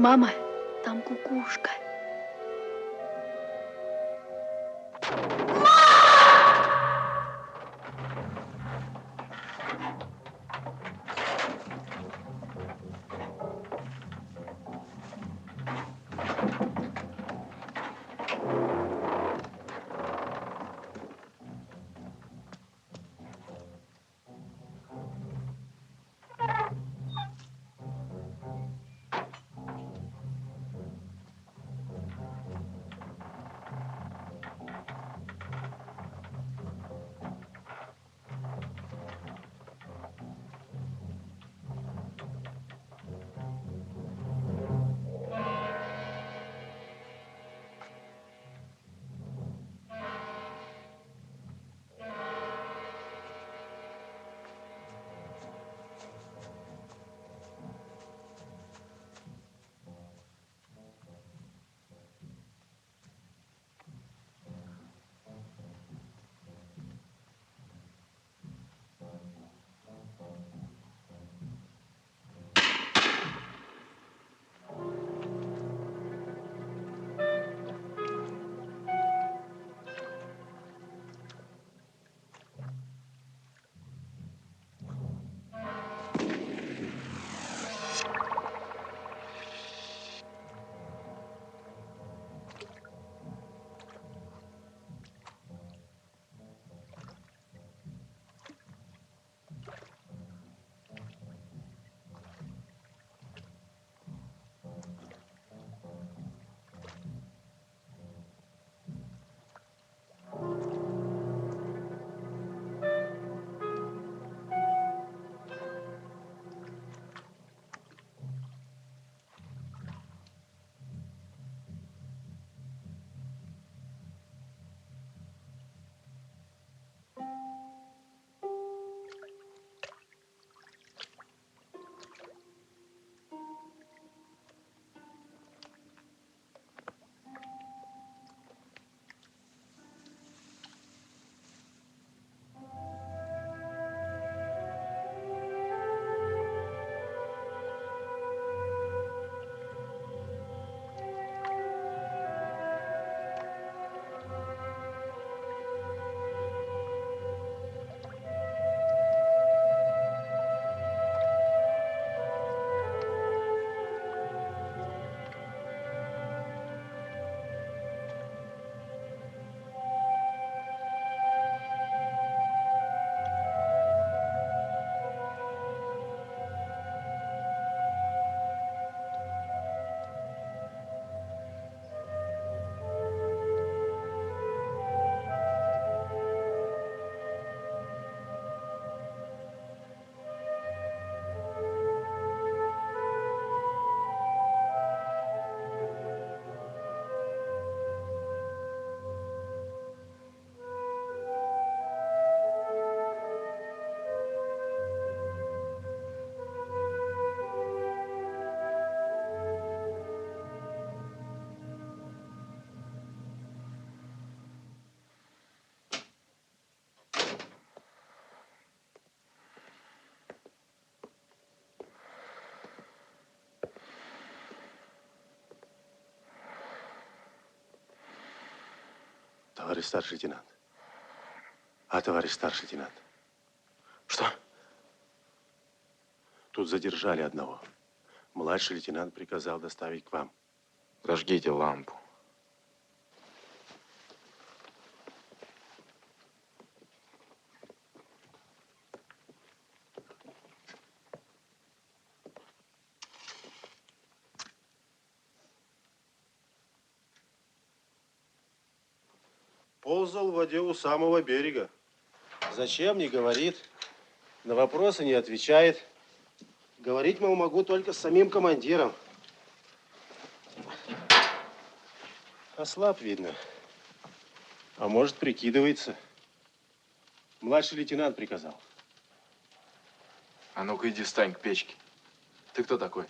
Мама, там кукушка. Товарищ старший лейтенант. Товарищ старший лейтенант. Что? Тут задержали одного. Младший лейтенант приказал доставить к вам. Зажгите лампу. Ползал в воде у самого берега. Зачем, не говорит. На вопросы не отвечает. Говорить, мол, могу только с самим командиром. Ослаб, видно. А может, прикидывается. Младший лейтенант приказал. А ну-ка иди встань к печке. Ты кто такой?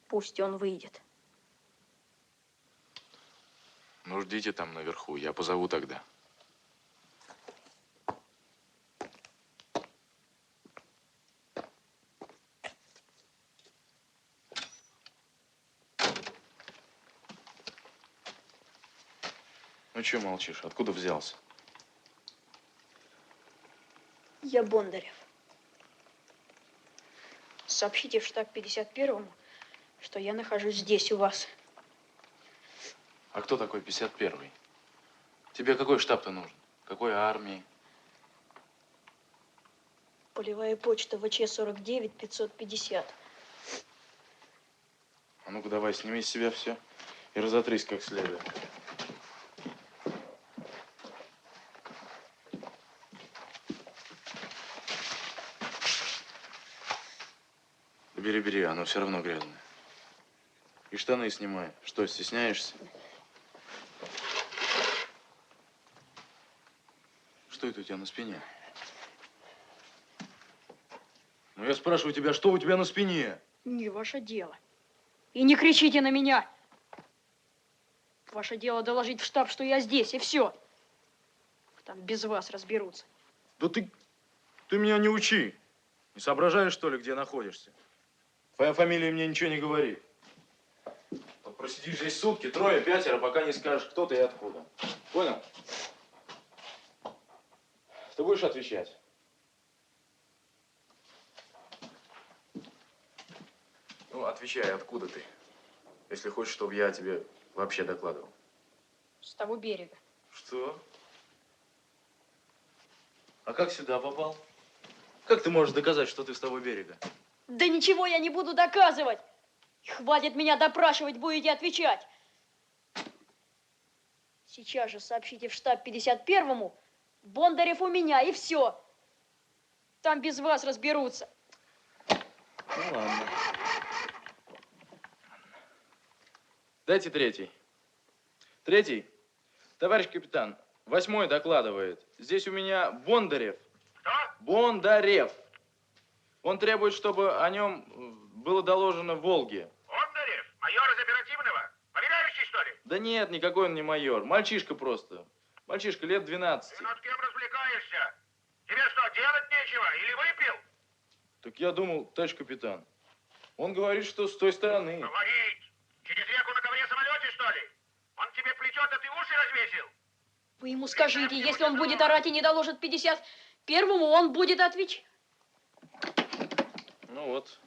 Пусть он выйдет. Ну, ждите там наверху, я позову тогда. Ну, что молчишь? Откуда взялся? Я Бондарев. Сообщите в штаб 51-му, что я нахожусь здесь у вас. А кто такой 51-й? Тебе какой штаб-то нужен? Какой армии? Полевая почта ВЧ-49 550. А ну-ка давай, сними с себя все и разотрись как следует. Да бери, оно все равно грязное. И штаны снимай. Что, стесняешься? Что это у тебя на спине? Ну, я спрашиваю тебя, что у тебя на спине? Не ваше дело. И не кричите на меня. Ваше дело доложить в штаб, что я здесь, и все. Там без вас разберутся. Да ты меня не учи. Не соображаешь, что ли, где находишься? Твоя фамилия мне ничего не говорит. Вот просидишь здесь сутки, 3-5, пока не скажешь, кто ты и откуда. Понял? Ты будешь отвечать? Ну, отвечай, откуда ты? Если хочешь, чтобы я тебе вообще докладывал. С того берега. Что? А как сюда попал? Как ты можешь доказать, что ты с того берега? Да ничего я не буду доказывать. Хватит меня допрашивать, будете отвечать. Сейчас же сообщите в штаб 51-му, Бондарев у меня, и все. Там без вас разберутся. Ну ладно. Дайте третий. Третий. Товарищ капитан, 8-й докладывает. Здесь у меня Бондарев. Что? Бондарев. Он требует, чтобы о нем было доложено в Волге. Бондарев? Майор из оперативного? Проверяющий, что ли? Да нет, никакой он не майор. Мальчишка просто. Мальчишка лет 12. Ты над кем развлекаешься? Тебе что, делать нечего? Или выпил? Так я думал, товарищ капитан. Он говорит, что с той стороны. Говорит. Через реку на ковре-самолете, что ли? Он тебе плетет, а ты уши развесил? Вы ему скажите, если он будет орать и не доложит 51-му, он будет отвечать. Ну вот.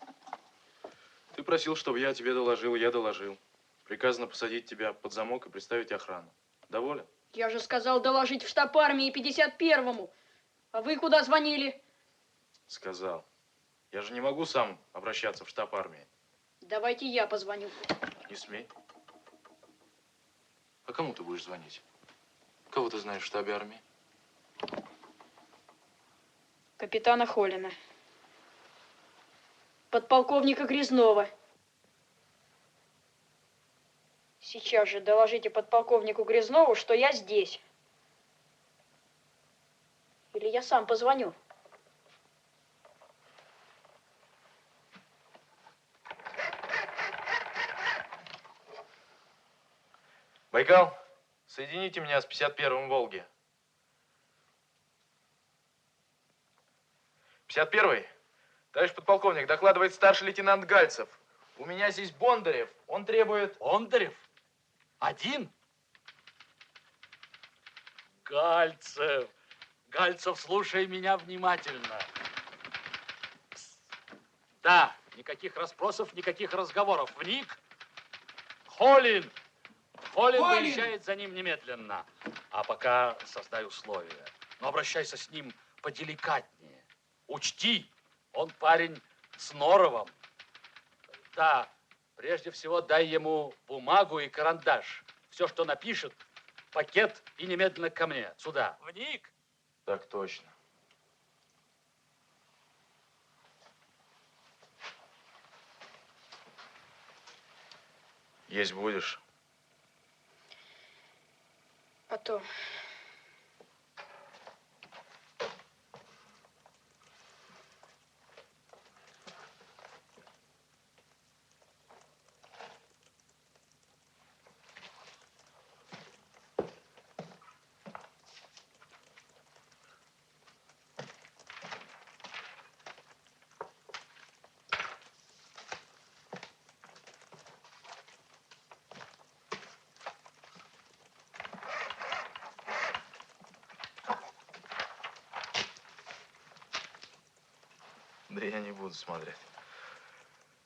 Ты просил, чтобы я тебе доложил, я доложил. Приказано посадить тебя под замок и представить охрану. Доволен? Я же сказал доложить в штаб армии 51-му. А вы куда звонили? Сказал. Я же не могу сам обращаться в штаб армии. Давайте я позвоню. Не смей. А кому ты будешь звонить? Кого ты знаешь в штабе армии? Капитана Холина. Подполковника Грязнова. Сейчас же доложите подполковнику Грязнову, что я здесь. Или я сам позвоню. Байкал, соедините меня с 51-м Волги. 51-й? Товарищ подполковник, докладывает старший лейтенант Гальцев. У меня здесь Бондарев. Он требует... Бондарев? Один? Гальцев. Гальцев, слушай меня внимательно. Да, Никаких расспросов, никаких разговоров. Вник. Холин! Холин выезжает за ним немедленно. А пока создай условия. Но обращайся с ним поделикатнее. Учти, он парень с норовом. Да, прежде всего дай ему бумагу и карандаш. Все, что напишет, пакет и немедленно ко мне, сюда. Вник! Так точно. Есть будешь? А то. Да я не буду смотреть.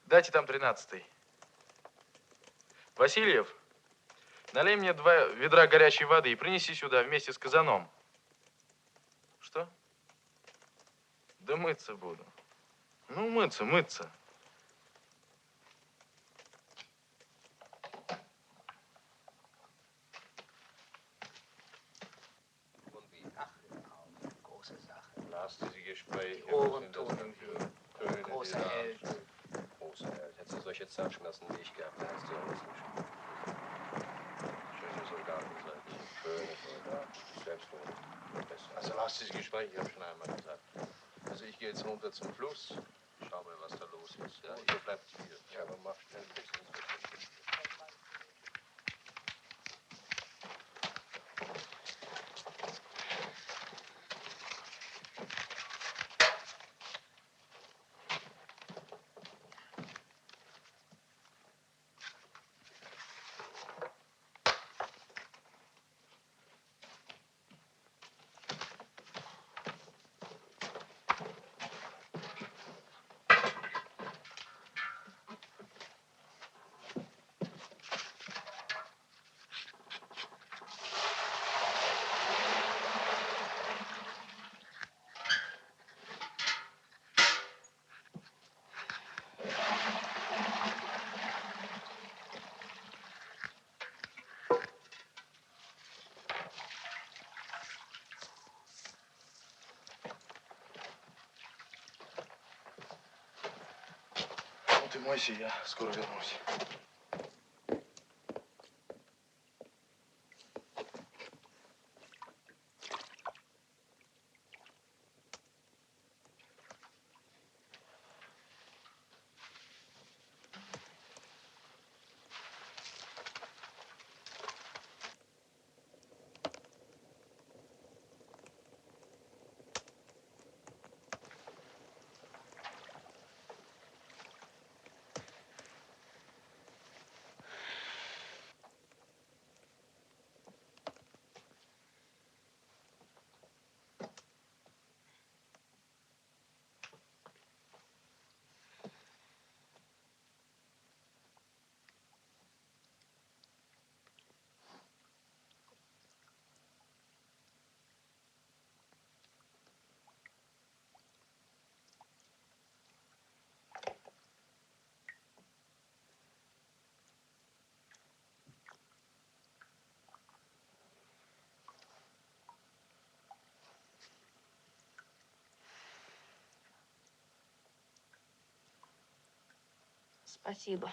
Дайте там 13-й. Васильев, налей мне 2 ведра горячей воды и принеси сюда вместе с казаном. Что? Да мыться буду. Ну, мыться, мыться. Ohren tun wie großer Held. Großer Held. Hättest du solche Zahnschmerzen wie ich gehabt, dann hättest du ja inzwischen. Schöne Soldaten seid ihr. Schöne Soldaten. Selbstmord. Also lasst dieses Gespräch, ich habe schon einmal gesagt. Also ich gehe jetzt runter zum Fluss. Schau mal, was da los ist. Ja, ihr bleibt hier. Ja, aber mach schnell ein bisschen. Ну ты мойся, я скоро вернусь. Спасибо.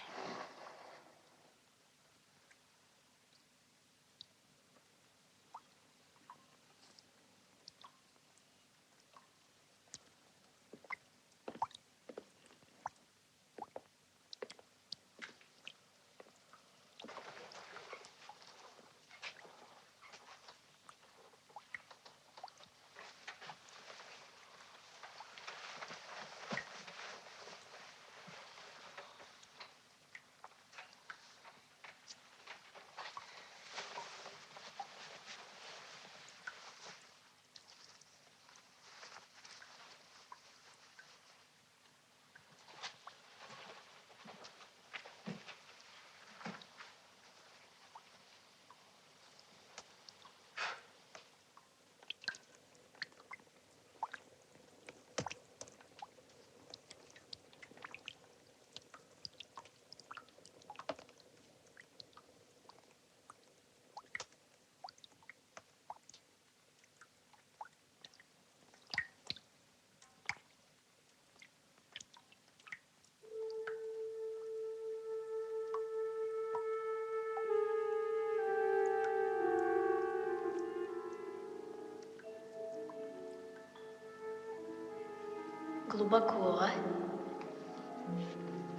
Глубоко, а?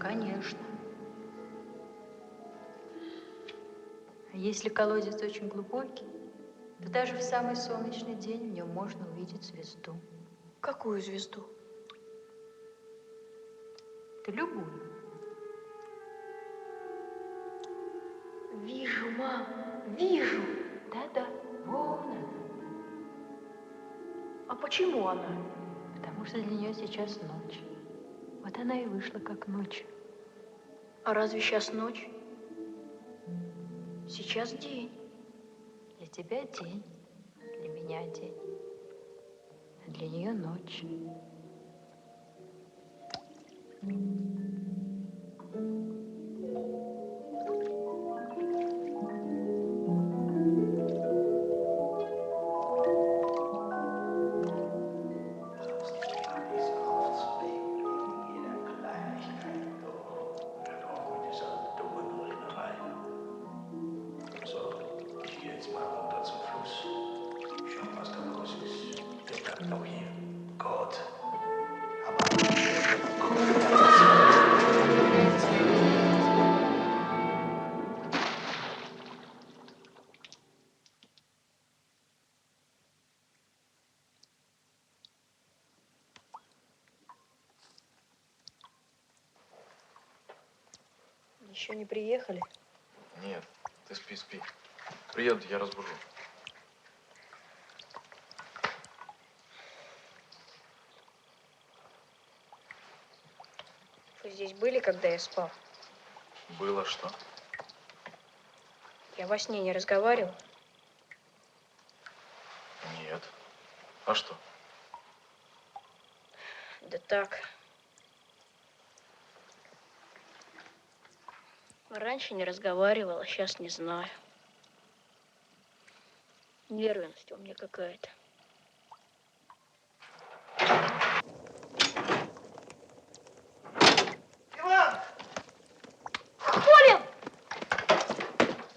Конечно. А если колодец очень глубокий, то даже в самый солнечный день в нем можно увидеть звезду. Какую звезду? Да любую. Вижу, мам, вижу. Да-да, вон она. А почему она? Потому что для нее сейчас ночь. Вот она и вышла как ночь. А разве сейчас ночь? Сейчас день. Для тебя день, для меня день, а для нее ночь. Еще не приехали? Нет, ты спи, спи. Приеду, я разбужу. Вы здесь были, когда я спал? Было что? Я во сне не разговаривал. Нет. А что? Да так. Раньше не разговаривал, а сейчас не знаю. Нервность у меня какая-то. Иван! Колин!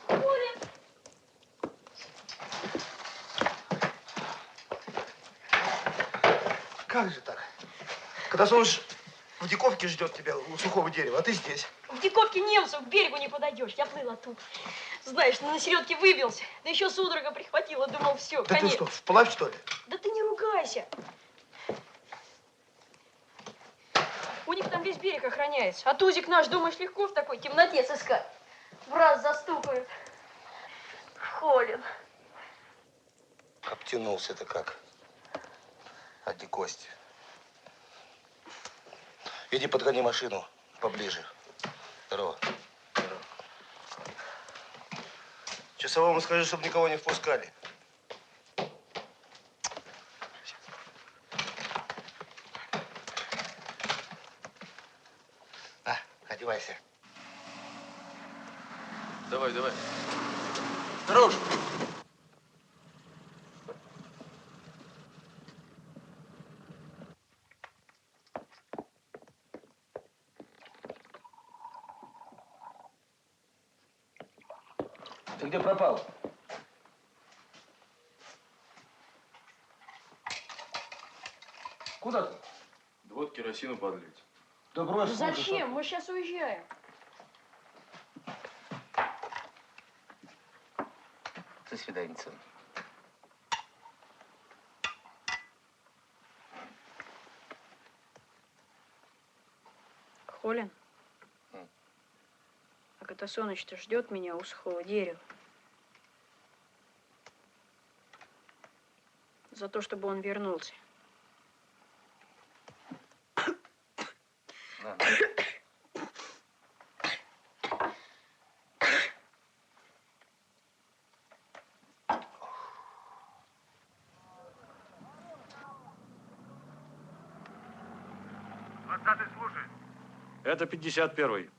Колин! Как же так? Катасоныч в Диковке ждет тебя у сухого дерева, а ты здесь. В Диковке немцев к берегу не подойдешь. Я плыл оттуда. Знаешь, на середке выбился. Да еще судорога прихватила. Думал, все, Да конец. ты что, вплавь, что ли? Да ты не ругайся. У них там весь берег охраняется. А тузик наш, думаешь, легко в такой темноте сыскать? В раз застукают. Холин. Обтянулся-то как. Одни кости. Иди подгони машину поближе. Здорово. Часовому скажи, чтобы никого не впускали. А, одевайся. Давай, давай. Осторожно. Ты где пропал? Куда ты? Да вот керосину подлить. Да брось. Ну зачем? Мы сейчас уезжаем. До свидания. Холин? А Катасоныч-то ждет меня у сухого дерева. За то, чтобы он вернулся. Двадцатый слушает. Это 51-й.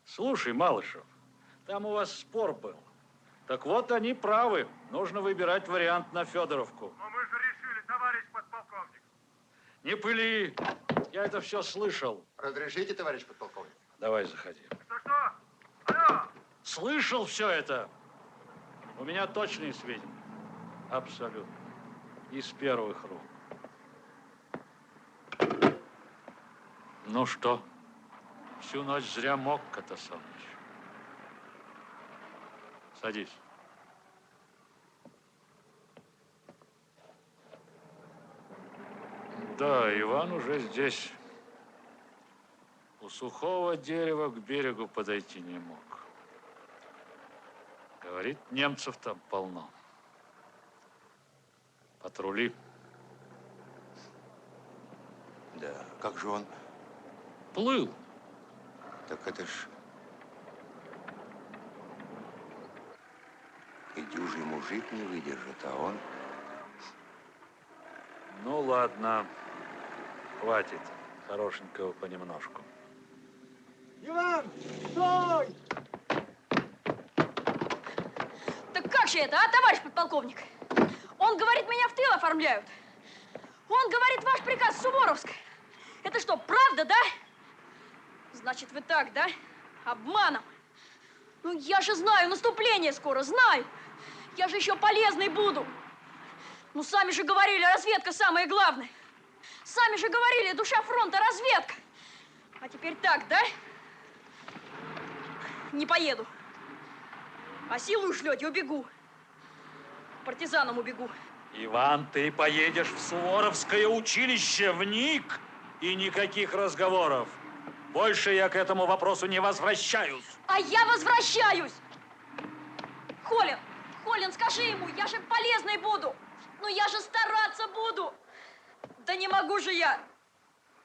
Слушай, Малышев, там у вас спор был. Так вот, они правы. Нужно выбирать вариант на Федоровку. Но мы же решили, товарищ подполковник. Не пыли. Я это все слышал. Разрешите, товарищ подполковник? Давай, заходи. Что? Алло! Слышал все это. У меня точные сведения. Абсолютно. Из первых рук. Ну что, всю ночь зря мог, Катасоныч. Садись. Да, Иван уже здесь. У сухого дерева к берегу подойти не мог. Говорит, немцев там полно. Патрули. Да, как же он? Плыл. Так это ж и дюжий мужик не выдержит, а он... Ну, ладно. Хватит хорошенького понемножку. Иван, стой! Так как же это, а, товарищ подполковник? Он говорит, меня в тыл оформляют. Он говорит, ваш приказ Суворовск. Это что, правда, да? Значит, вы так, да? Обманом. Ну, я же знаю, наступление скоро, знаю. Я же еще полезный буду. Ну, сами же говорили, разведка самое главное. Сами же говорили, душа фронта, разведка. А теперь так, да? Не поеду. А силу шлете, убегу. К партизанам убегу. Иван, ты поедешь в Суворовское училище, в НИК, и никаких разговоров. Больше я к этому вопросу не возвращаюсь. А я возвращаюсь! Холин, Холин, скажи ему, я же полезной буду. Ну, я же стараться буду. Да не могу же я.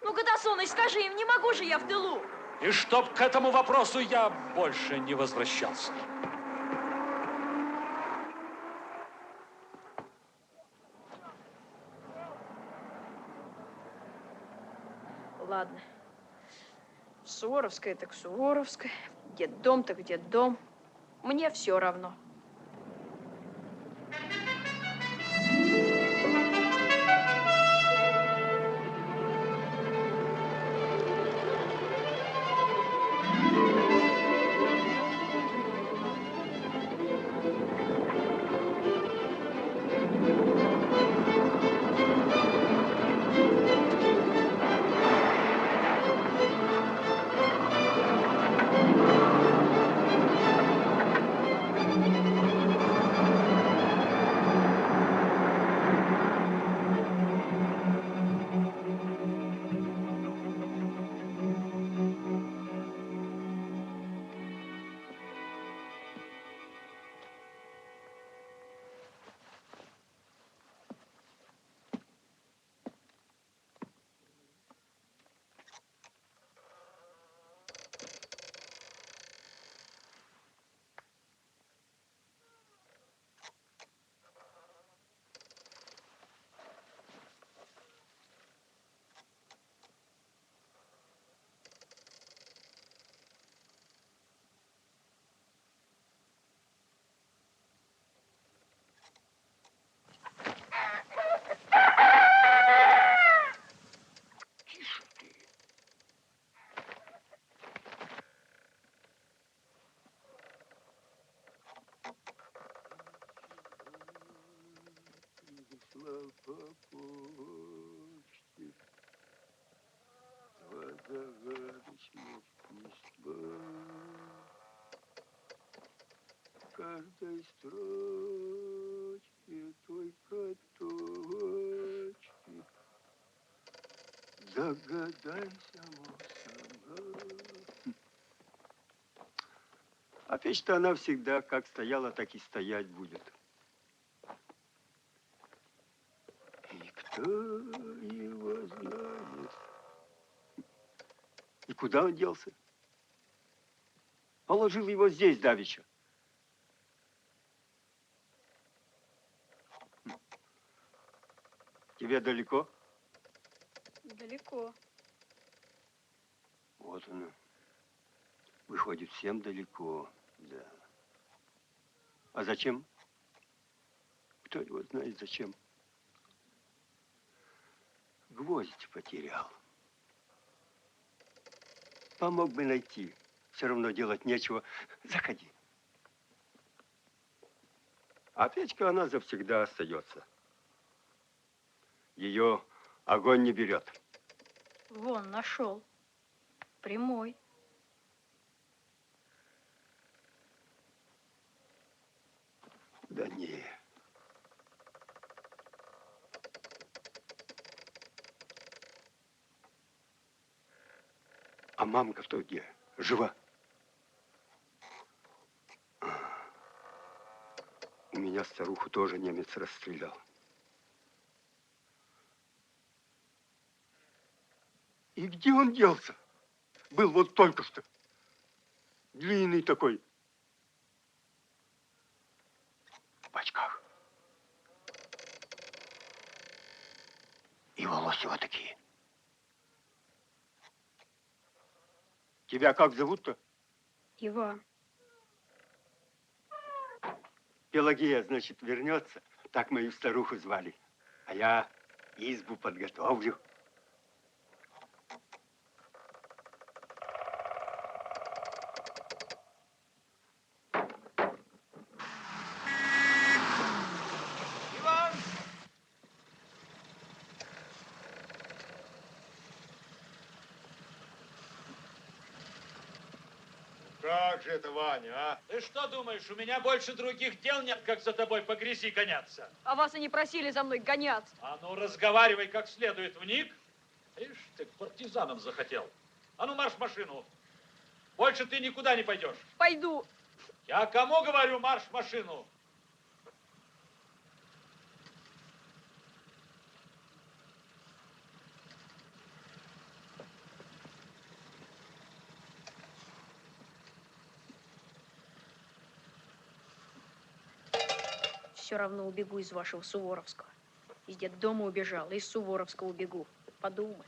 Ну, Катасоныч, скажи им, не могу же я в тылу. И чтоб к этому вопросу я больше не возвращался. Ладно. Суворовская так Суворовская. Детдом так детдом. Мне все равно. Каждой строчке только точки. Догадайся, мол, сама. А печь-то она всегда как стояла, так и стоять будет. И кто его знает? И куда он делся? Положил его здесь давеча. Тебе далеко? Далеко. Вот оно. Выходит, всем далеко, да. А зачем? Кто его знает, зачем? Гвоздь потерял. Помог бы найти. Все равно делать нечего. Заходи. А печка, она завсегда остается. Ее огонь не берет. Вон, нашел. Прямой. Да не. А мамка-то где? Жива? У меня старуху тоже немец расстрелял. И где он делся? Был вот только что. Длинный такой. В очках. И волосы вот такие. Тебя как зовут-то? Иван. Пелагея, значит, вернется. Так мою старуху звали. А я избу подготовлю. Иван! Как же это, Ваня, а? Ты что думаешь, у меня больше других дел нет, как за тобой по грязи гоняться? А вас и не просили за мной гоняться. А ну, разговаривай как следует, вник. Ишь, ты к партизанам захотел. А ну, марш в машину. Больше ты никуда не пойдешь. Пойду. Я кому говорю, марш в машину? Все равно убегу из вашего Суворовского. Из детдома убежал, из Суворовского убегу. Подумай.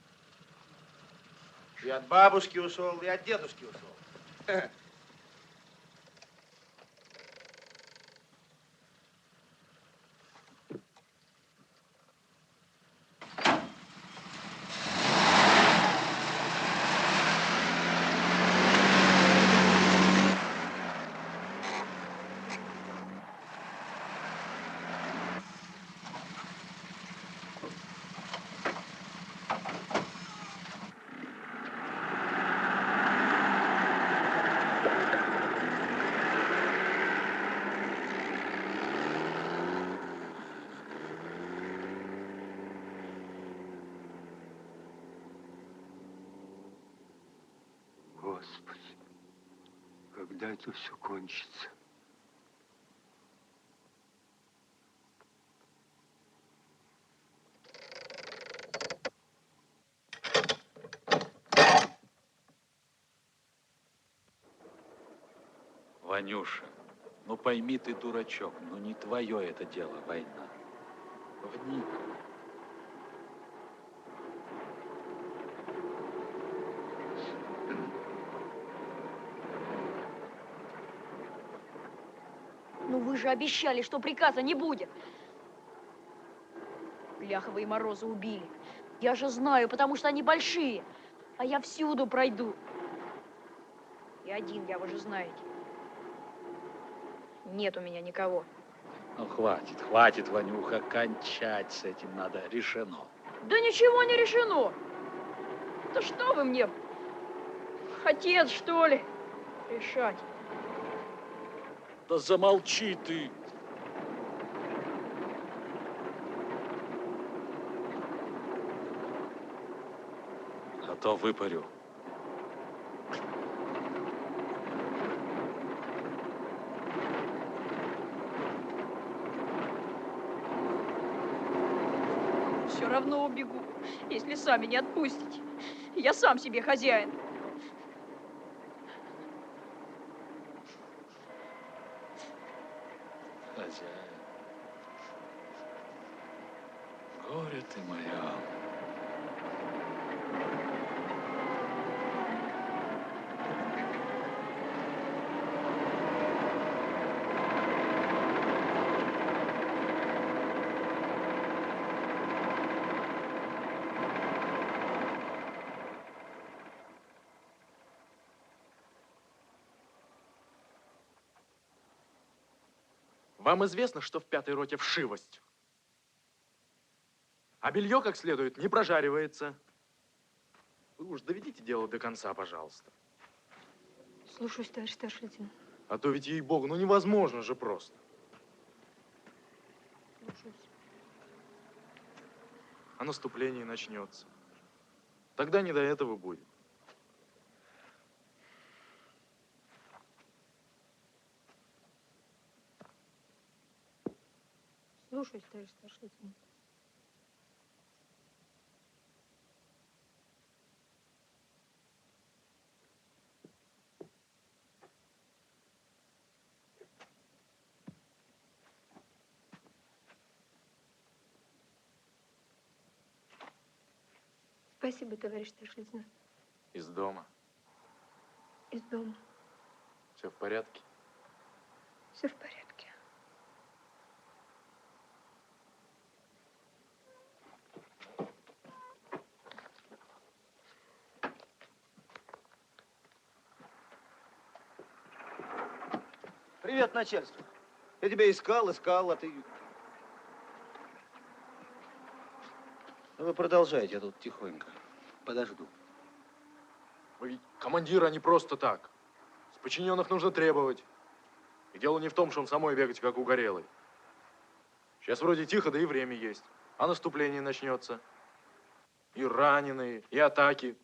И от бабушки ушел, и от дедушки ушел. Господи, когда это все кончится? Ванюша, ну пойми ты, дурачок, ну не твое это дело, война. Вник. Ну вы же обещали, что приказа не будет. Ляхова и Мороза убили. Я же знаю, потому что они большие. А я всюду пройду. И один я, вы же знаете. Нет у меня никого. Ну хватит, хватит, Ванюха, кончать с этим надо, решено. Да ничего не решено. Да что вы мне, отец, что ли, решать? Да замолчи ты. А то выпарю. Все равно убегу, если сами не отпустите. Я сам себе хозяин. Хозяин. Горе ты моя. Вам известно, что в 5-й роте вшивость. А белье, как следует, не прожаривается. Вы уж доведите дело до конца, пожалуйста. Слушаюсь, товарищ старший лейтенант. А то ведь, ей-богу, ну невозможно же просто. Слушаюсь. А наступление начнется. Тогда не до этого будет. Слушаюсь, товарищ старший лейтенант. Спасибо, товарищ старший лейтенант. Из дома. Из дома. Все в порядке? Все в порядке. Привет, начальство. Я тебя искал, а ты... Ну, вы продолжайте, я тут тихонько. Подожду. Вы ведь командир, а не просто так. С подчиненных нужно требовать. И дело не в том, что он самой бегать, как угорелый. Сейчас вроде тихо, да и время есть. А наступление начнется. И раненые, и атаки.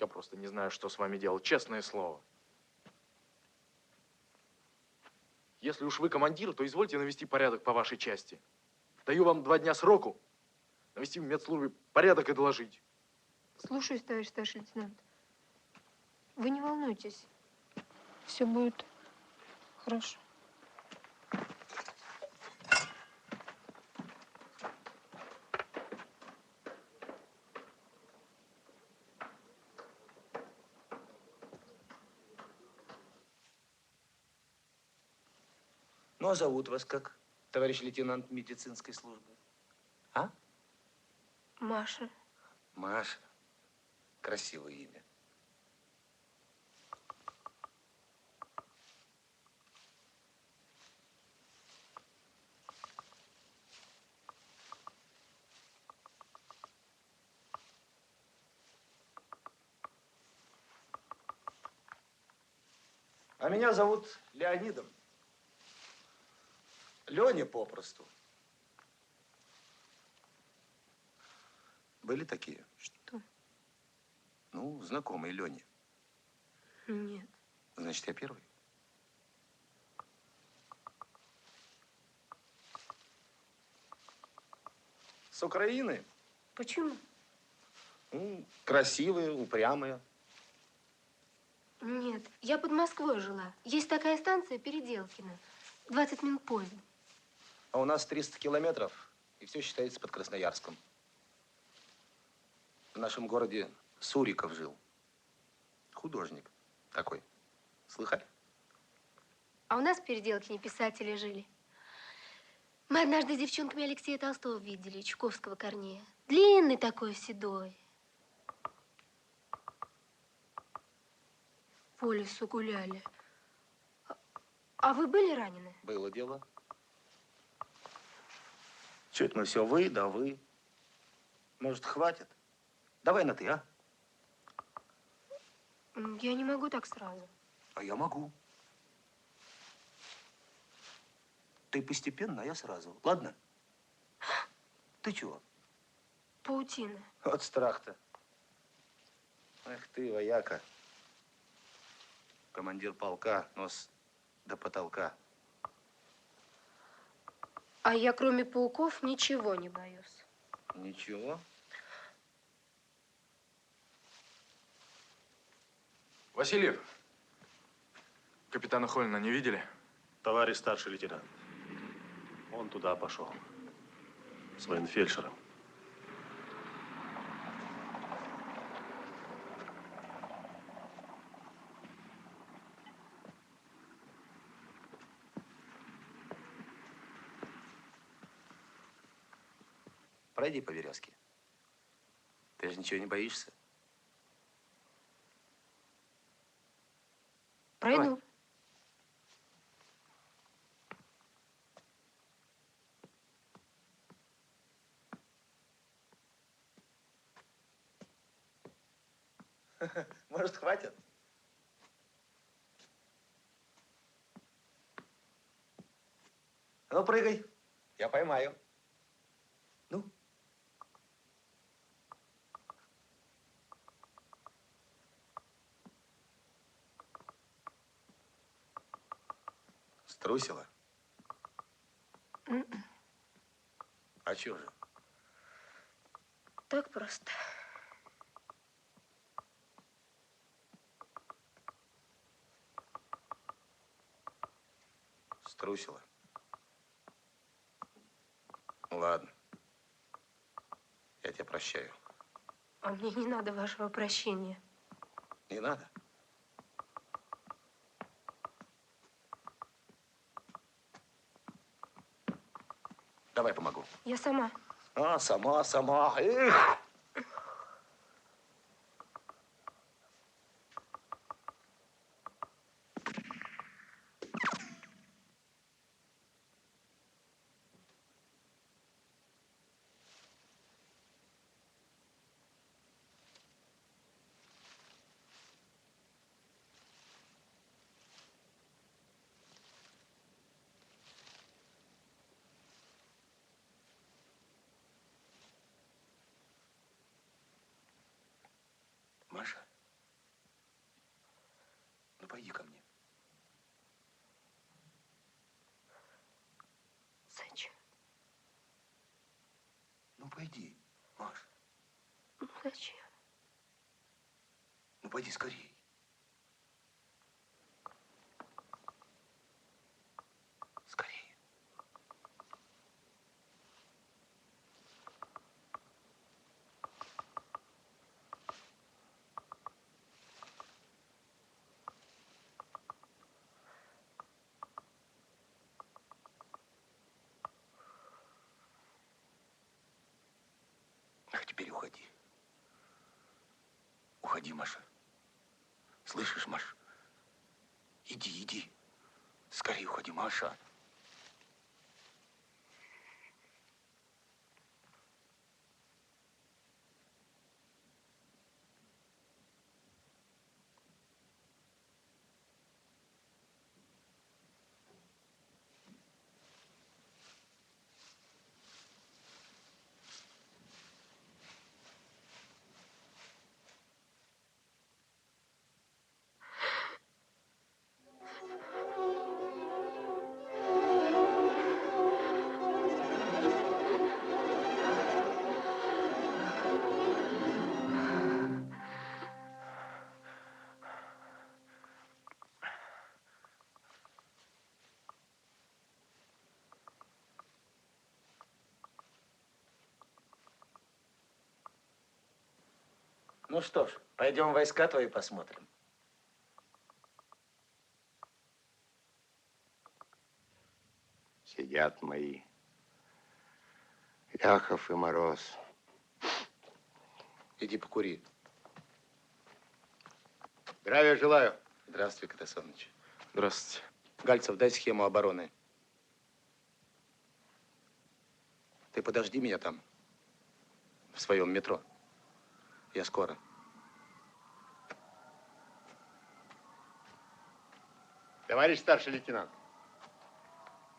Я просто не знаю, что с вами делать, честное слово. Если уж вы командир, то извольте навести порядок по вашей части. Даю вам 2 дня сроку навести в медслужбе порядок и доложить. Слушаюсь, товарищ старший лейтенант. Вы не волнуйтесь. Все будет хорошо. Ну, а зовут вас как, товарищ лейтенант медицинской службы? А? Маша. Маша. Красивое имя. А меня зовут Леонидом. Леня попросту. Были такие? Что? Ну, знакомые Лени. Нет. Значит, я первый. С Украины. Почему? Ну, красивые, упрямые. Нет, я под Москвой жила. Есть такая станция Переделкино. 20 минут поездом. А у нас 300 километров, и все считается под Красноярском. В нашем городе Суриков жил. Художник такой. Слыхали? А у нас в Переделкине писатели жили. Мы однажды с девчонками Алексея Толстого видели, Чуковского Корнея. Длинный такой, седой. По лесу гуляли. А вы были ранены? Было дело. Че это мы все вы, да вы? Может, хватит? Давай на ты, а? Я не могу так сразу. А я могу. Ты постепенно, а я сразу. Ладно? Ты чего? Паутина. Вот страх-то. Эх ты, вояка. Командир полка, нос до потолка. А я, кроме пауков, ничего не боюсь. Ничего. Васильев, капитана Холина не видели? Товарищ старший лейтенант, он туда пошел. С военфельдшером. Пройди по Березке. Ты же ничего не боишься? Пройду. Давай. Может, хватит? Ну, прыгай. Я поймаю. Ну. Струсила? А чего же? Так просто. Струсила? Ну, ладно. Я тебя прощаю. А мне не надо вашего прощения. Не надо? Давай помогу. Я сама. А, сама. Эх! Маша, ну пойди ко мне. Зачем? Ну пойди, Маш. Ну зачем? Ну пойди скорей. Скорее. А теперь уходи. Уходи, Маша. Слышишь, Маш? Иди. Скорее уходи, Маша. Ну что ж, пойдем войска твои посмотрим. Сидят мои Ляхов и Мороз. Иди покури. Здравия желаю. Здравствуй, Катасоныч. Здравствуйте. Гальцев, дай схему обороны. Ты подожди меня там, в своем метро. Я скоро. Товарищ старший лейтенант,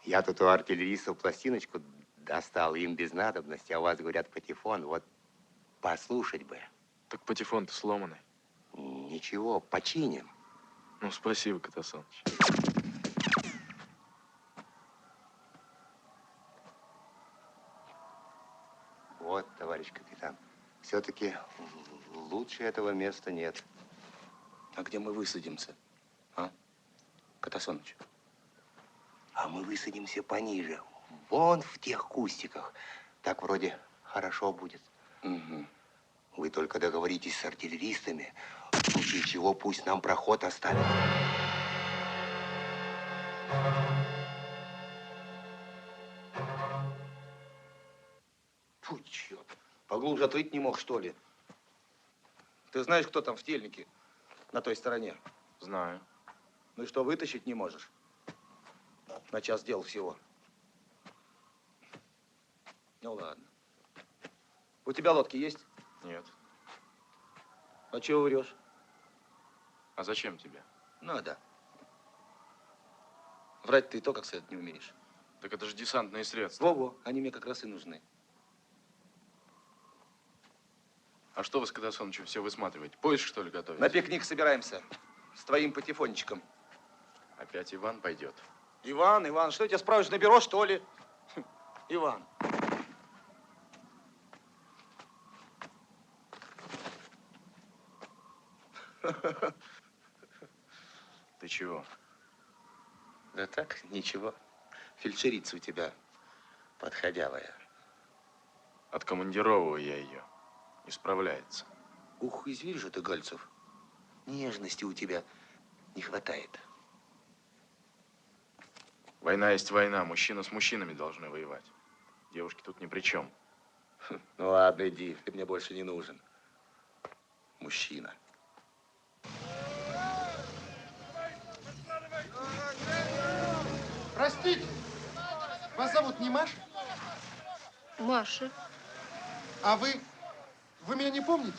я тут у артиллеристов пластиночку достал, им без надобности, а у вас, говорят, патефон. Вот послушать бы. Так патефон-то сломанный. Ничего, починим. Ну, спасибо, Катасоныч. Вот, товарищ капитан, все-таки лучше этого места нет. А где мы высадимся, а, Катасоныч? А мы высадимся пониже, вон в тех кустиках. Так вроде хорошо будет. Угу. Вы только договоритесь с артиллеристами, в случае чего пусть нам проход оставят. Фу, черт. Поглубже отрыть не мог, что ли? Ты знаешь, кто там в тельнике на той стороне? Знаю. Ну и что, вытащить не можешь? На час дел всего. Ну ладно. У тебя лодки есть? Нет. А чего врешь? А зачем тебе? Надо. Врать ты и то как следует не умеешь. Так это же десантные средства. Во-во, они мне как раз и нужны. А что вы с Катасоновичем все высматриваете? Поезд, что ли, готовите? На пикник собираемся. С твоим патефончиком. Опять Иван пойдет. Иван, что, я тебя справишь на бюро, что ли? Иван. Ты чего? Да так, ничего. Фельдшерица у тебя подходявая. Откомандировываю я ее. Не справляется. Ух, и зверь же ты, Гальцев. Нежности у тебя не хватает. Война есть война. Мужчина с мужчинами должны воевать. Девушки тут ни при чем. Ну ладно, иди, ты мне больше не нужен. Мужчина. Простите, вас зовут не Маша? Маша. А вы меня не помните?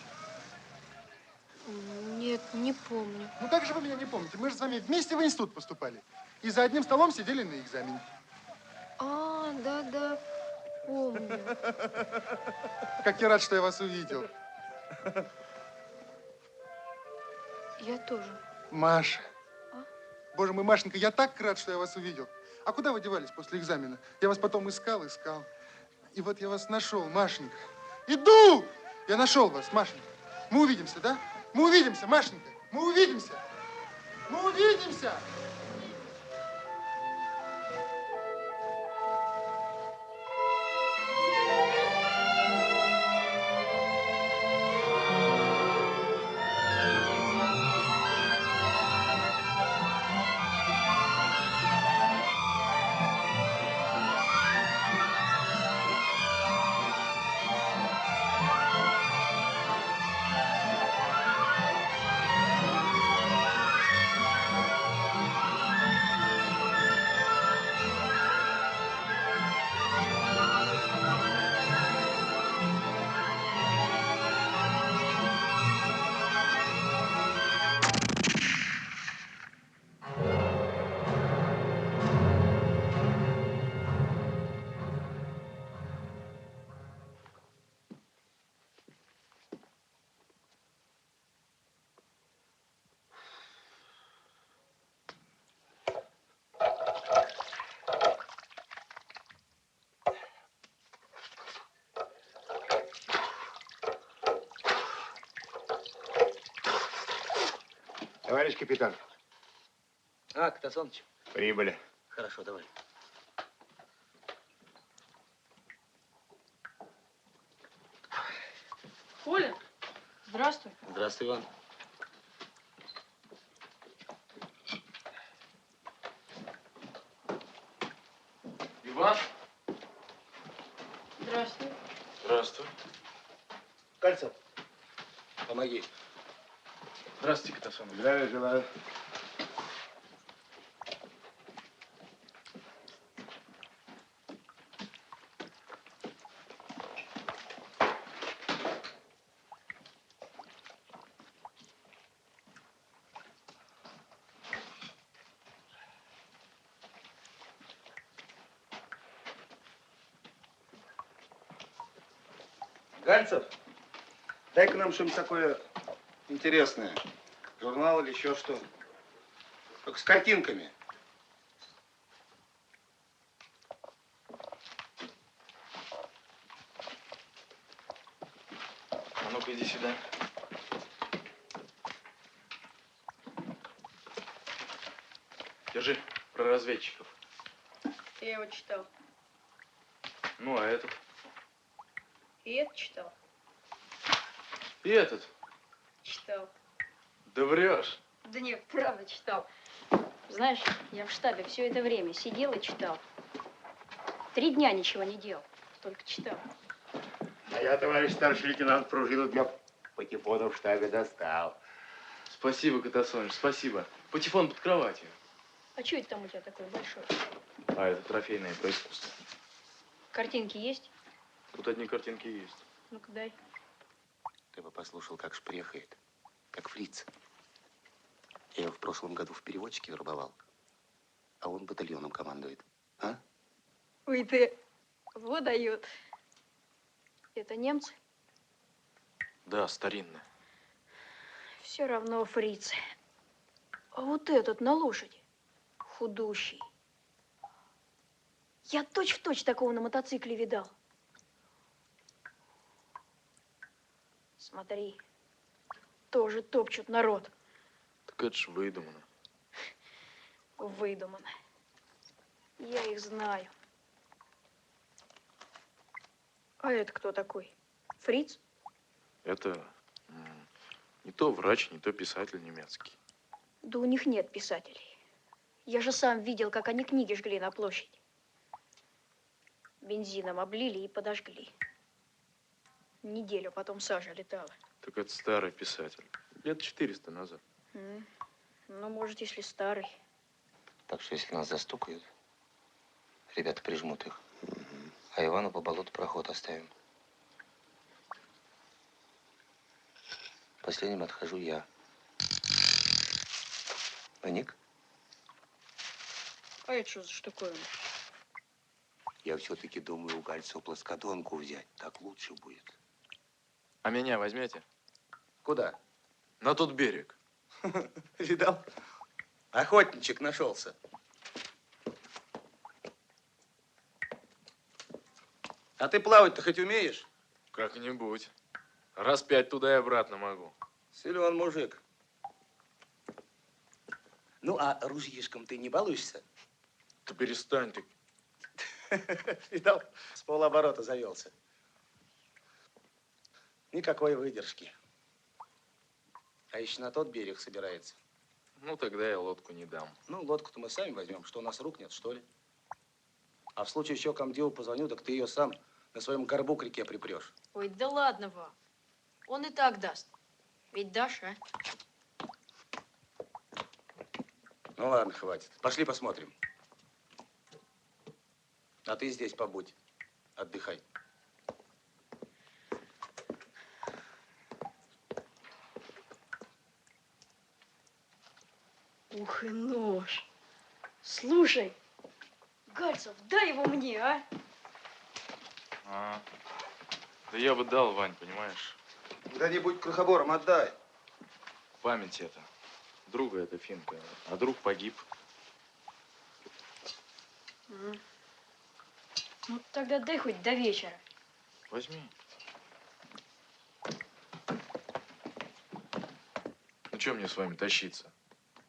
Нет, не помню. Ну как же вы меня не помните? Мы же с вами вместе в институт поступали. И за одним столом сидели на экзамене. А, да, помню. Как я рад, что я вас увидел. Я тоже. Маша. Боже мой, Машенька, я так рад, что я вас увидел. А куда вы девались после экзамена? Я вас потом искал. И вот я вас нашел, Машенька. Иду! Я нашел вас, Машенька. Мы увидимся, да? Мы увидимся, Машенька. Мы увидимся. Мы увидимся. Товарищ капитан. А, Катасоныч. Прибыли. Хорошо, давай. Коля, здравствуй. Здравствуй, Иван. Иван? Здравствуй. Здравствуй. Кальцев, помоги. Здравствуйте, Катасонович. Здравия желаю. Гальцев, дай-ка нам что-нибудь такое интересное. Журнал или еще что. Только с картинками. А ну-ка, иди сюда. Держи, про разведчиков. Я его читал. Ну, а этот? И это читал. И этот? Читал. Да врешь. Да нет, правда читал. Знаешь, я в штабе все это время сидел и читал. 3 дня ничего не делал, только читал. А я, товарищ старший лейтенант, пружину для патефона в штабе достал. Спасибо, Катасоныч, спасибо. Патефон под кроватью. А что это там у тебя такое большое? А, это трофейное про искусство. Картинки есть? Тут одни картинки есть. Ну-ка дай. Ты бы послушал, как шпрехает, как фриц. прошлом году в переводчике вербовал. А он батальоном командует. А? Ой, ты выдает. Это немцы? Да, старинные. Все равно фрицы. А вот этот на лошади, худущий. Я точь-в-точь такого на мотоцикле видал. Смотри, тоже топчут народ. Так это ж выдумано. Выдумано. Я их знаю. А это кто такой? Фриц? Это не то врач, не то писатель немецкий. Да у них нет писателей. Я же сам видел, как они книги жгли на площади. Бензином облили и подожгли. Неделю потом сажа летала. Так это старый писатель. Лет 400 назад. Ну, может, если старый. Так что, если нас застукают, ребята прижмут их. А Ивану по болоту проход оставим. Последним отхожу я. А Ник? А это что за штуковина? Я все-таки думаю у Гальцева плоскодонку взять. Так лучше будет. А меня возьмете? Куда? На тот берег. Видал? Охотничек нашелся. А ты плавать-то хоть умеешь? Как-нибудь. Раз 5 туда и обратно могу. Силен мужик. Ну, а ружьишком ты не балуешься? Да перестань ты. Видал? С полоборота завелся. Никакой выдержки. А еще на тот берег собирается. Ну, тогда я лодку не дам. Ну, лодку-то мы сами возьмем. Что, у нас рук нет, что ли? А в случае еще комдиву позвоню, так ты ее сам на своем горбу к реке припрешь. Ой, да ладно вам. Он и так даст. Ведь дашь, а? Ну, ладно, хватит. Пошли посмотрим. А ты здесь побудь. Отдыхай. Ух и нож. Слушай, Гальцев, дай его мне, а? Да я бы дал, Вань, понимаешь? Да не будь крохобором, отдай. Память это. Друга это финка. А друг погиб. Ну, тогда дай хоть до вечера. Возьми. Ну, что мне с вами тащиться?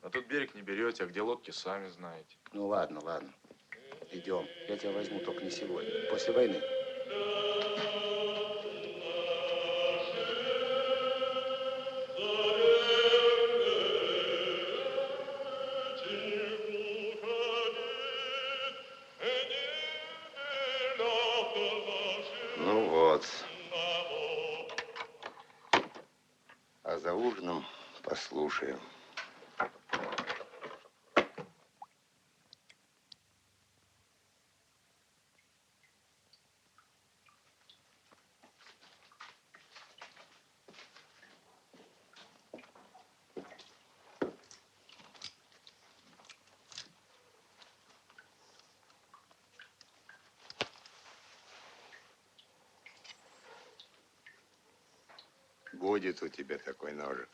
На тот берег не берете, а где лодки, сами знаете. Ну, ладно, ладно. Идем. Я тебя возьму, только не сегодня. После войны. Ну вот. А за ужином послушаем. Будет у тебя такой ножик.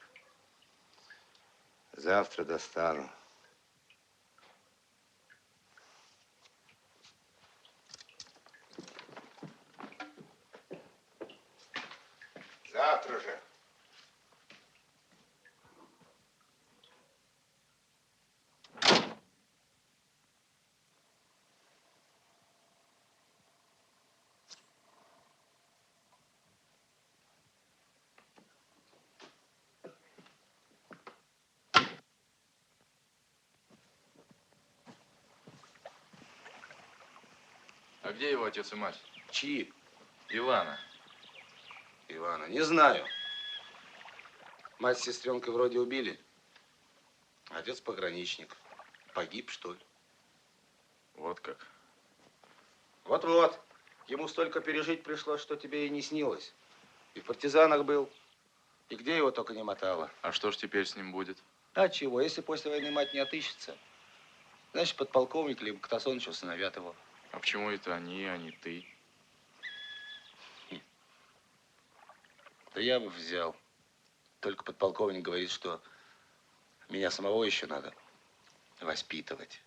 Завтра достану. Завтра же. А где его отец и мать? Чьи? Ивана. Ивана, не знаю. Мать с сестренкой вроде убили. Отец пограничник. Погиб, что ли? Вот как. Вот-вот. Ему столько пережить пришлось, что тебе и не снилось. И в партизанах был, и где его только не мотало. А что ж теперь с ним будет? А чего? Если после войны мать не отыщется, значит, подполковник либо Катасоныч усыновят его. А почему это они, а не ты? Да я бы взял. Только подполковник говорит, что меня самого еще надо воспитывать.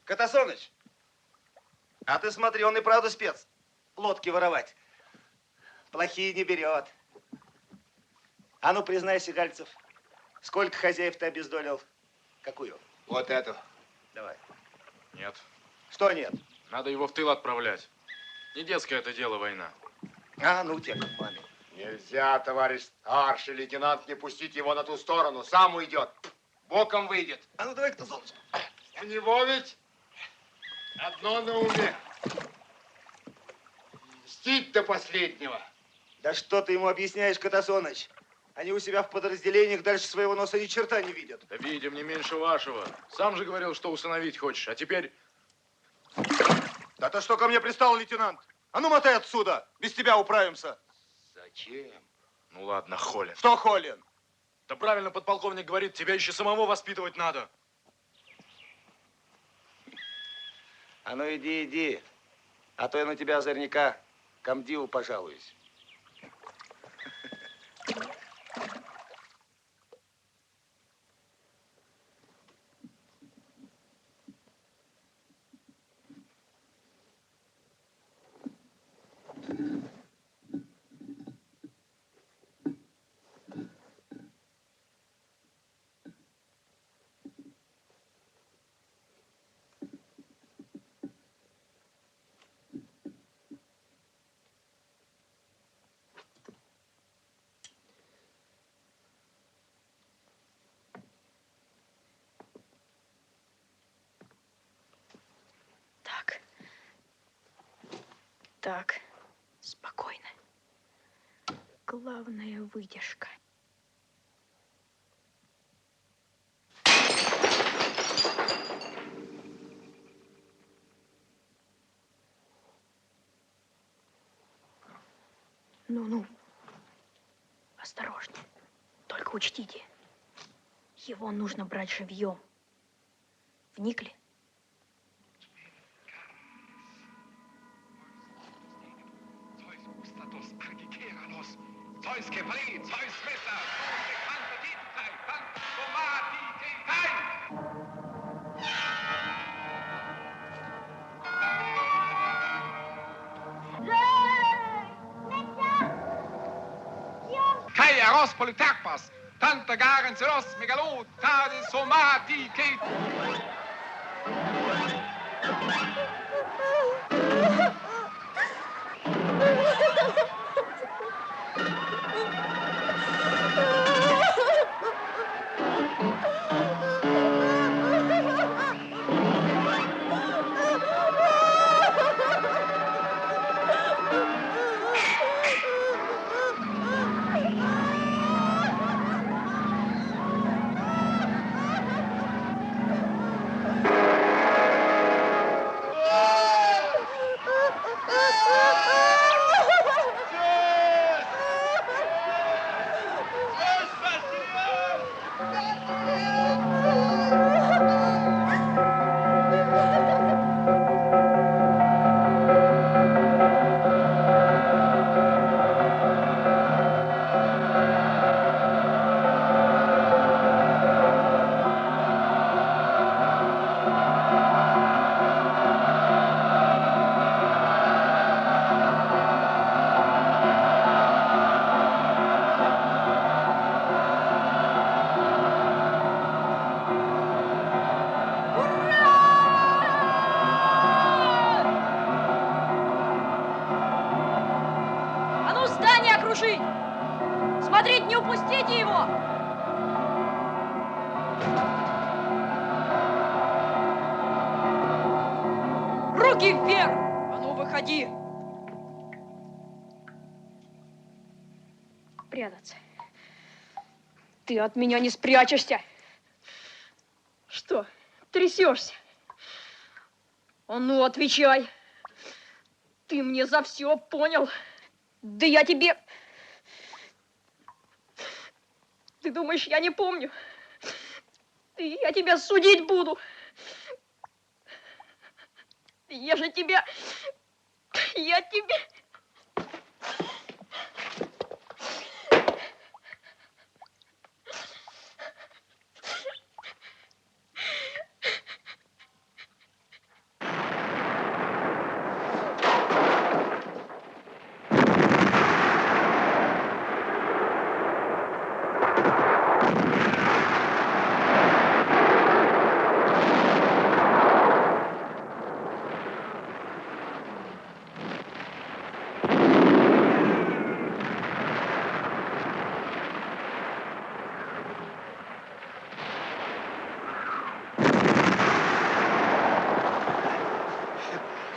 Катасоныч, а ты смотри, он и правда спец. Лодки воровать. Плохие не берет. А ну, признайся, Гальцев, сколько хозяев ты обездолил? Какую? Вот эту. Давай. Нет. Что нет? Надо его в тыл отправлять. Не детское это дело война. А, ну, тебе как маме. Нельзя, товарищ старший лейтенант, не пустить его на ту сторону. Сам уйдет. Боком выйдет. А ну, давай, Катасоныч. У него ведь одно на уме. Мстить до последнего. Да что ты ему объясняешь, Катасоныч? Они у себя в подразделениях дальше своего носа ни черта не видят. Да видим, не меньше вашего. Сам же говорил, что усыновить хочешь, а теперь... Да ты что ко мне пристал, лейтенант? А ну, мотай отсюда, без тебя управимся. Зачем? Ну ладно, Холин. Что Холин? Да правильно подполковник говорит, тебя еще самого воспитывать надо. А ну иди, иди. А то я на тебя озорняка комдиву пожалуюсь. Так, спокойно. Главное, выдержка. Ну-ну, осторожнее. Только учтите, его нужно брать живьем. Вникли? Kai aros polytarpas, tanta garen zeros megalot, tade somati ke. А ну, здание окружить! Смотрите, не упустите его! Руки вверх! А ну, выходи! Прятаться. Ты от меня не спрячешься. Что, трясешься? А ну, отвечай. Ты мне за все понял. Да я тебе... Ты думаешь, я не помню? Я тебя судить буду. Я же тебя... Я тебя...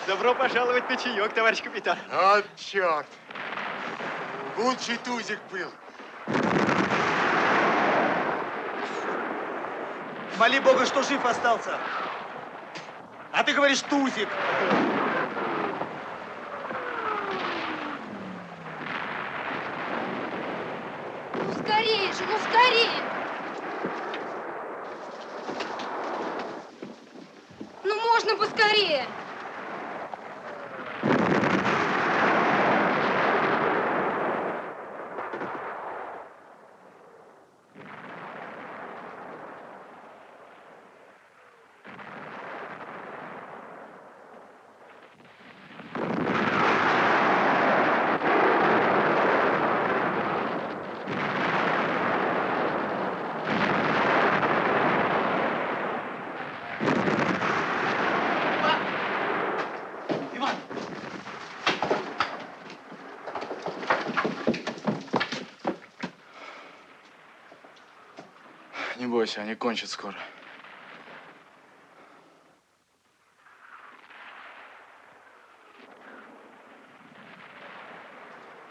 Добро пожаловать на чаек, товарищ капитан. Вот черт. Лучший тузик был. Моли Бога, что жив остался. А ты говоришь, тузик. Ну скорее же, ну скорее! Ну можно поскорее! Не бойся, они кончат скоро.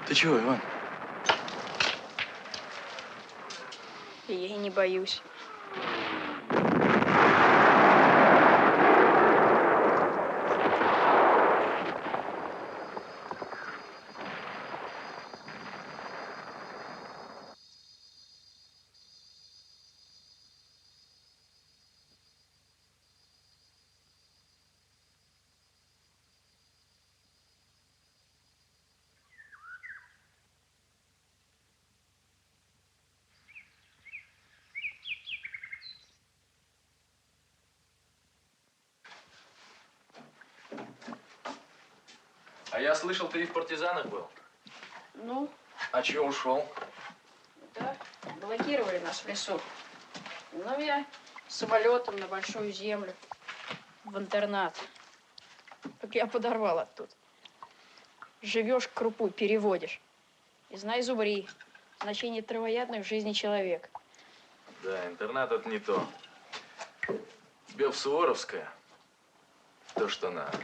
Ты чего, Иван? Я и не боюсь. А я слышал, ты и в партизанах был. Ну, А чего ушел? да, блокировали нас в лесу. Ну, я самолетом на большую землю, в интернат. Так я подорвал оттуда. Живешь, крупу переводишь. И знай, зубри, значение травоядных в жизни человека. Да, интернат это не то. Тебе в Суворовское то, что надо.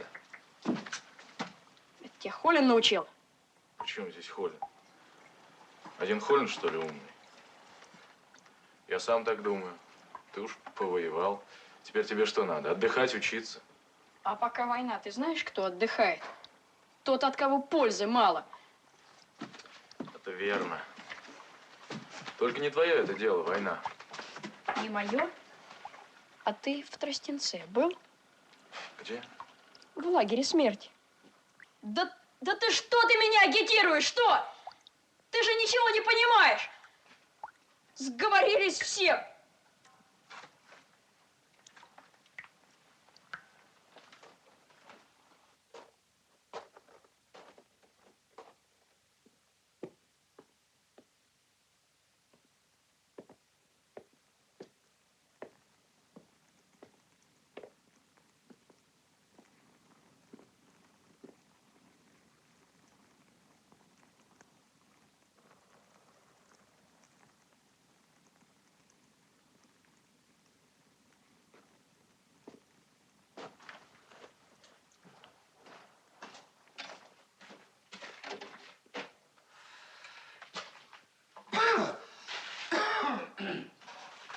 Это тебя Холин научил? Почему здесь Холин? Один Холин, что ли, умный? Я сам так думаю. Ты уж повоевал. Теперь тебе что надо? Отдыхать, учиться. А пока война, ты знаешь, кто отдыхает? Тот, от кого пользы мало. Это верно. Только не твое это дело, война. Не мое? А ты в Тростенце был? Где? В лагере смерти. Да ты что, ты меня агитируешь, что? Ты же ничего не понимаешь. Сговорились все.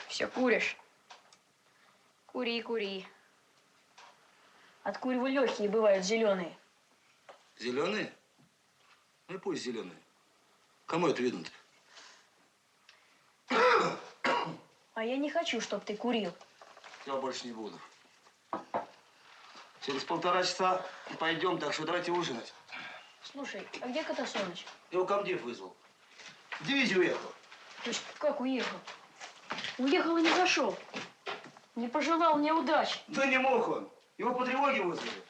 Все куришь? Кури, кури. От курева легкие бывают зеленые. Зеленые? Ну и пусть зеленые. Кому это видно-то? А А я не хочу, чтобы ты курил. Я больше не буду. Через 1,5 часа пойдем, так что давайте ужинать. Слушай, а где Катасоныч? Его комдив вызвал. В дивизию уехал. То есть как уехал? Уехал и не зашел. Не пожелал мне удачи. Да не мог он. Его по тревоге вызвали.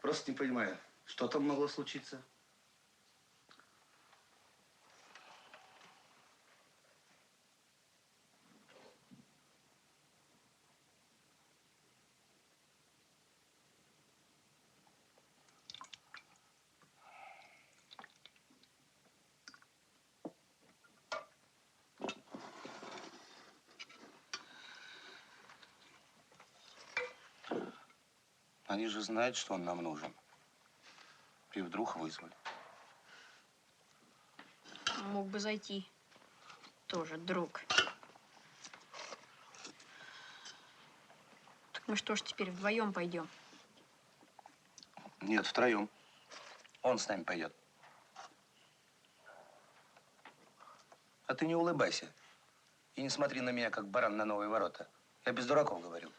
Просто не понимаю, что там могло случиться. Они же знают, что он нам нужен. И вдруг вызвали. Мог бы зайти. Тоже друг. Так мы что ж теперь вдвоем пойдем? Нет, втроем. Он с нами пойдет. А ты не улыбайся. И не смотри на меня, как баран на новые ворота. Я без дураков говорю.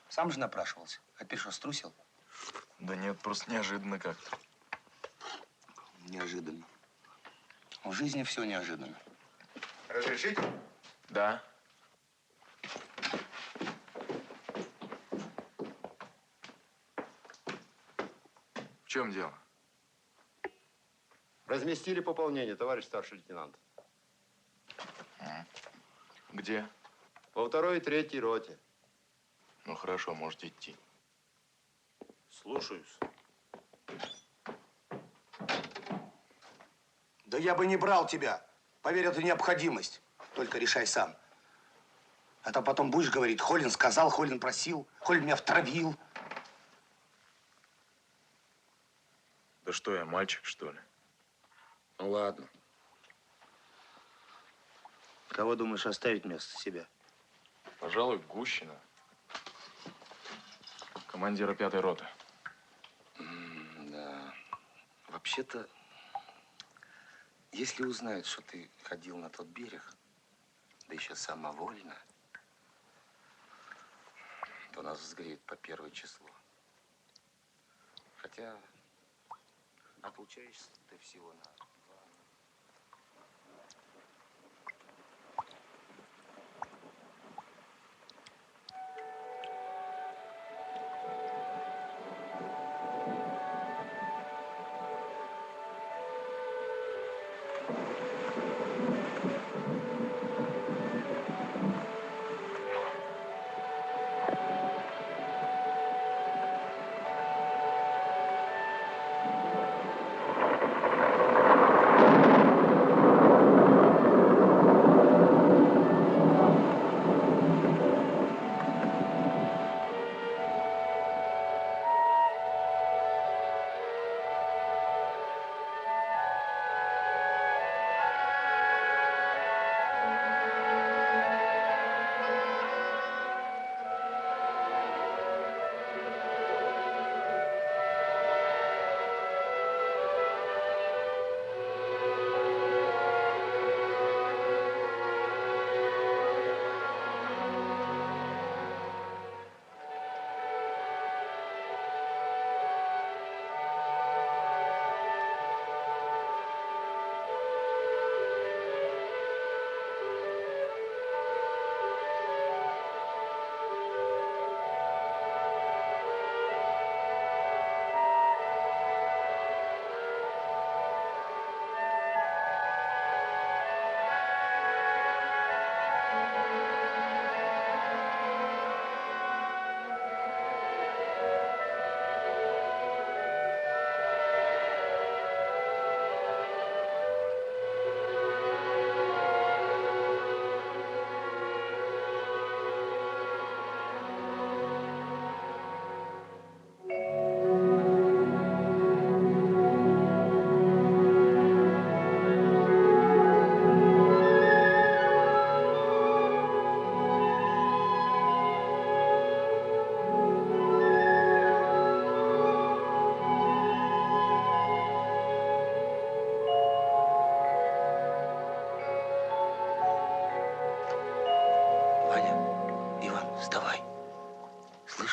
Сам же напрашивался. А ты что, струсил? Да нет, просто неожиданно как-то. Неожиданно. В жизни все неожиданно. Разрешите? Да. В чем дело? Разместили пополнение, товарищ старший лейтенант. Где? Во 2-й и 3-й роте. Ну хорошо, можете идти. Слушаюсь. Да я бы не брал тебя. Поверь, это необходимость. Только решай сам. А то потом будешь говорить, Холин сказал, Холин просил, Холин меня втравил. Да что я, мальчик, что ли? Ну ладно. Кого думаешь оставить вместо себя? Пожалуй, Гущина. Командира 5-й роты. Да. Вообще-то, если узнают, что ты ходил на тот берег, да еще самовольно, то нас взгреют по 1 число. Хотя, отлучаешься ты всего на 2.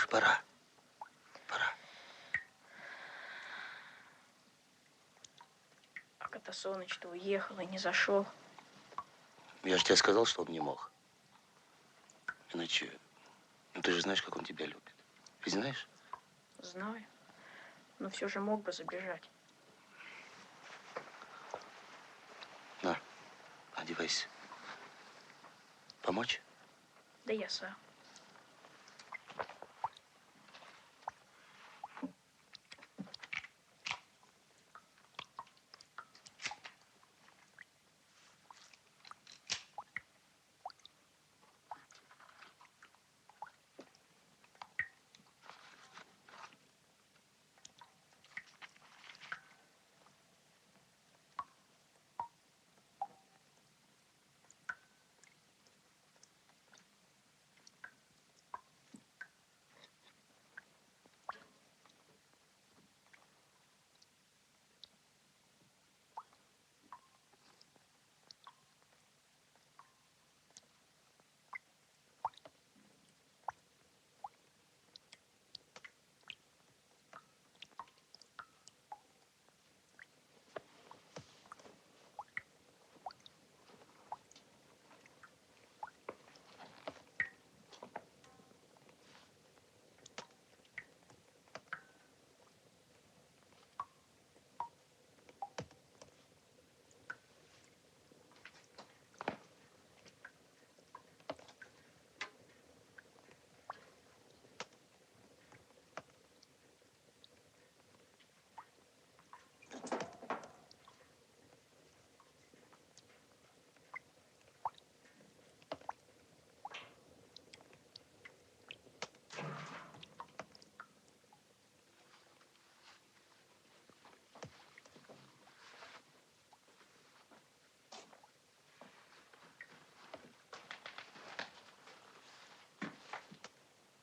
Уж пора. А Катасоныч-то уехал и не зашел. Я же тебе сказал, что он не мог. Иначе, ну ты же знаешь, как он тебя любит. Ты знаешь? Знаю. Но все же мог бы забежать. На, одевайся. Помочь? Да я сам.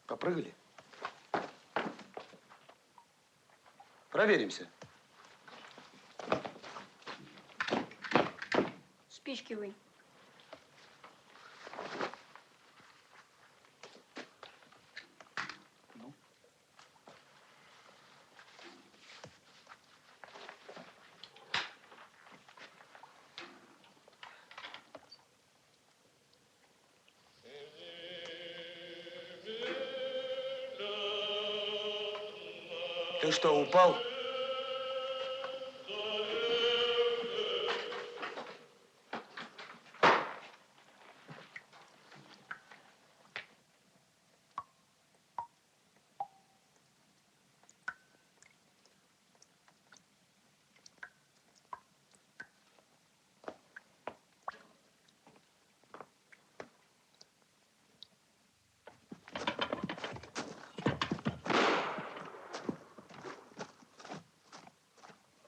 Попрыгали? Проверимся. Спички вынь. Ты что, упал?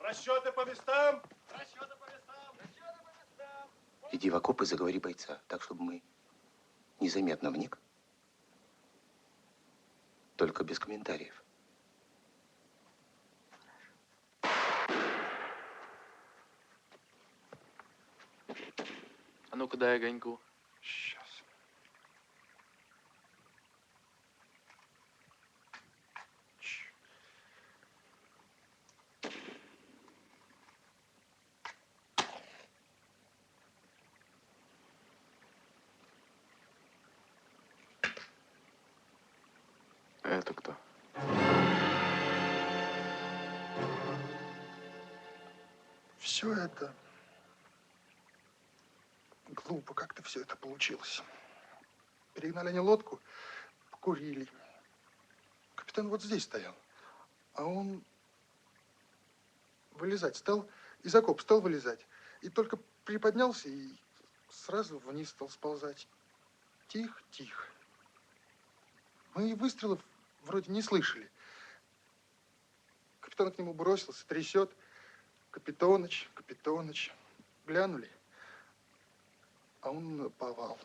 Расчеты по местам. Иди в окоп и заговори бойца, так, чтобы мы незаметно вник. Только без комментариев. А ну-ка дай огоньку. Сейчас. Это кто? Все это глупо, как-то все это получилось. Перегнали они лодку, покурили. Капитан вот здесь стоял, а он вылезать стал, из окопа стал вылезать. И только приподнялся и сразу вниз стал сползать. Тихо, тихо. Мы и выстрелов вроде не слышали. Капитан к нему бросился, трясет. Капитоныч, Капитоныч. Глянули, а он наповал.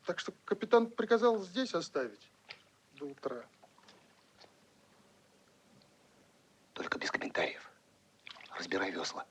Так что капитан приказал здесь оставить до утра. Только без комментариев. Разбирай весла.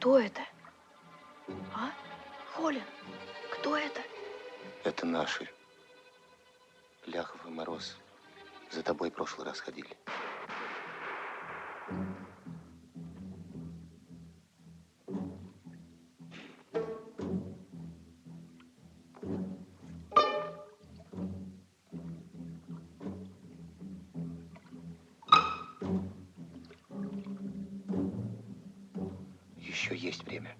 Кто это? А? Холин, кто это? Это наши. Ляхов и Мороз за тобой в прошлый раз ходили. Еще есть время.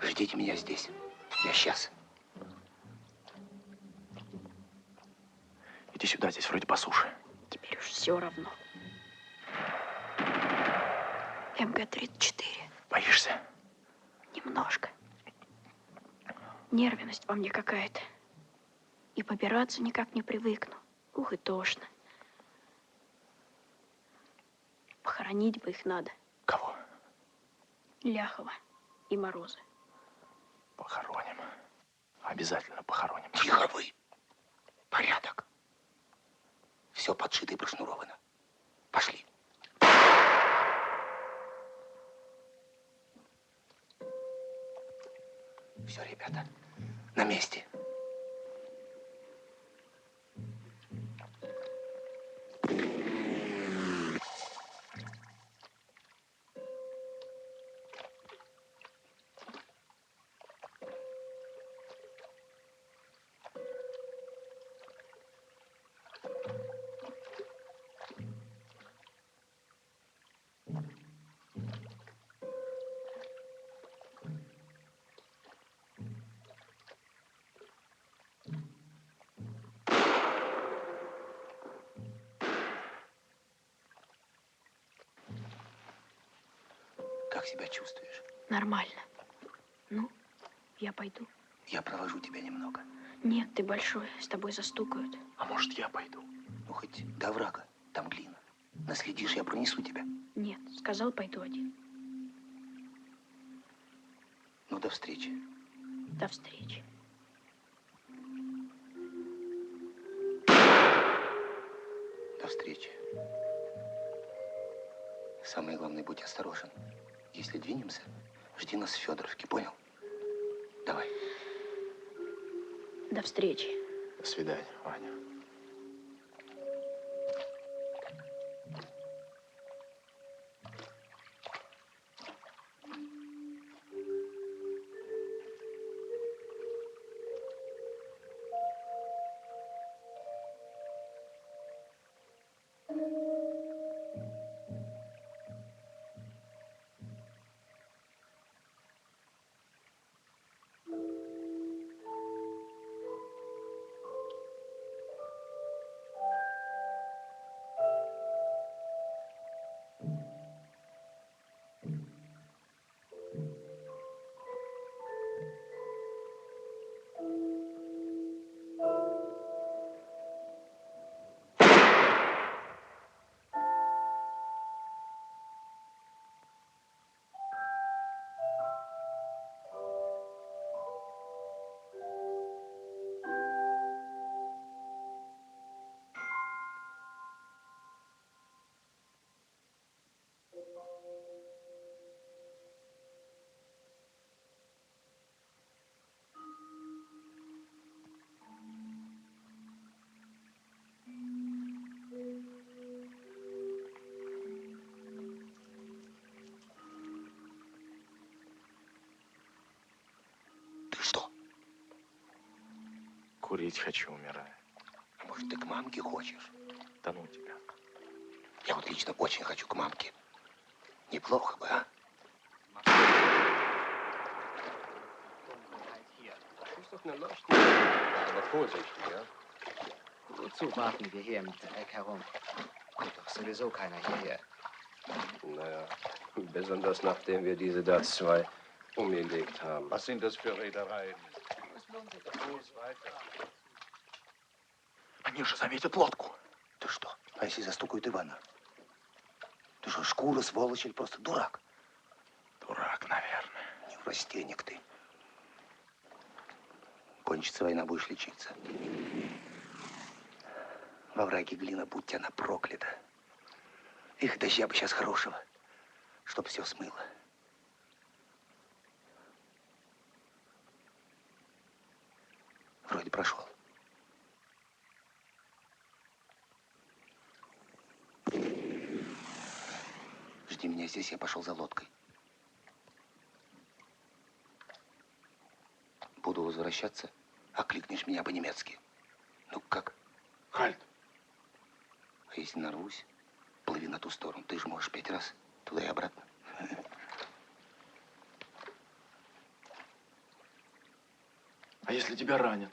Ждите меня здесь. Я сейчас. Иди сюда, здесь вроде по суше. Теперь уж все равно. МГ-34. Боишься? Немножко. Нервность во мне какая-то. И побираться никак не привыкну. Ух, и тошно. Похоронить бы их надо. Кого? Ляхова и Мороза. Похороним. Обязательно похороним. Тихо вы. Порядок. Все подшито и прошнуровано. Пошли. Все, ребята, на месте. Как себя чувствуешь? Нормально. Ну, я пойду. Я провожу тебя немного. Нет, ты большой, с тобой застукают. А может, я пойду? Ну, хоть до врага, там глина. Наследишь, я пронесу тебя. Нет, сказал, пойду один. Ну, до встречи. До встречи. До встречи. Самое главное, будь осторожен. Если двинемся, жди нас в Федоровке, понял? Давай. До встречи. До свидания, Ваня. Курить хочу, умирая. А может, ты к мамке хочешь? Да ну тебя. Я вот лично очень хочу к мамке. Неплохо бы, а? Das ist doch eine Leuchtmittel. Aber vorsichtig, ja? Wozu warten wir hier im Dreck herum? Kommt doch sowieso keiner hierher. Naja, besonders nachdem wir diese da 2 umgelegt haben. Was sind das für Reedereien? Was lohnt sich das weiter? Они же заметят лодку. Ты что? А если застукают Ивана? Ты что, шкура, сволочь или просто дурак? Дурак, наверное. Неврастенник ты. Кончится война, будешь лечиться. Во враге глина, будь она проклята. Их дождя бы сейчас хорошего, чтоб все смыло. Вроде прошел. Жди меня здесь, я пошел за лодкой. Буду возвращаться, окликнешь меня по-немецки. Ну как? Хальт. А если нарвусь, плыви на ту сторону. Ты же можешь 5 раз туда и обратно. А если тебя ранят?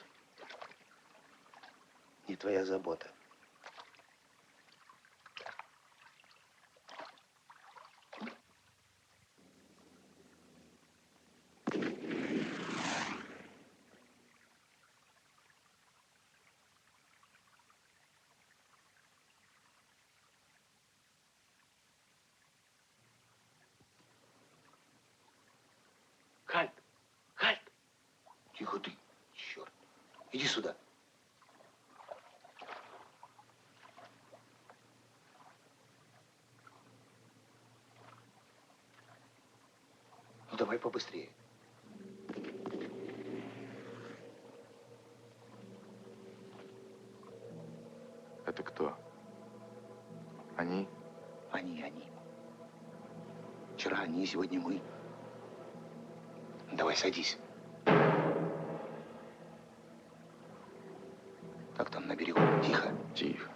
Не твоя забота. Хальт! Хальт! Тихо ты, черт. Иди сюда. Ну давай побыстрее. Это кто? Они? Они. Вчера они, сегодня мы. Давай, садись. Как там на берегу? Тихо? Тихо.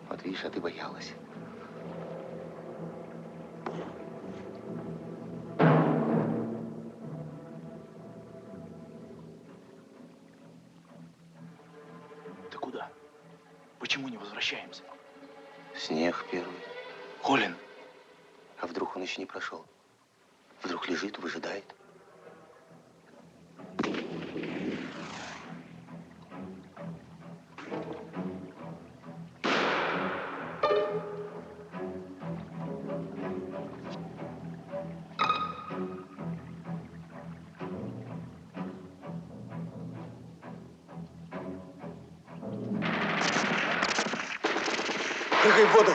Вот видишь, а ты боялась. Ты куда? Почему не возвращаемся? Снег первый. Холин. А вдруг он еще не прошел? Вдруг лежит, выжидает? Прыгай в воду!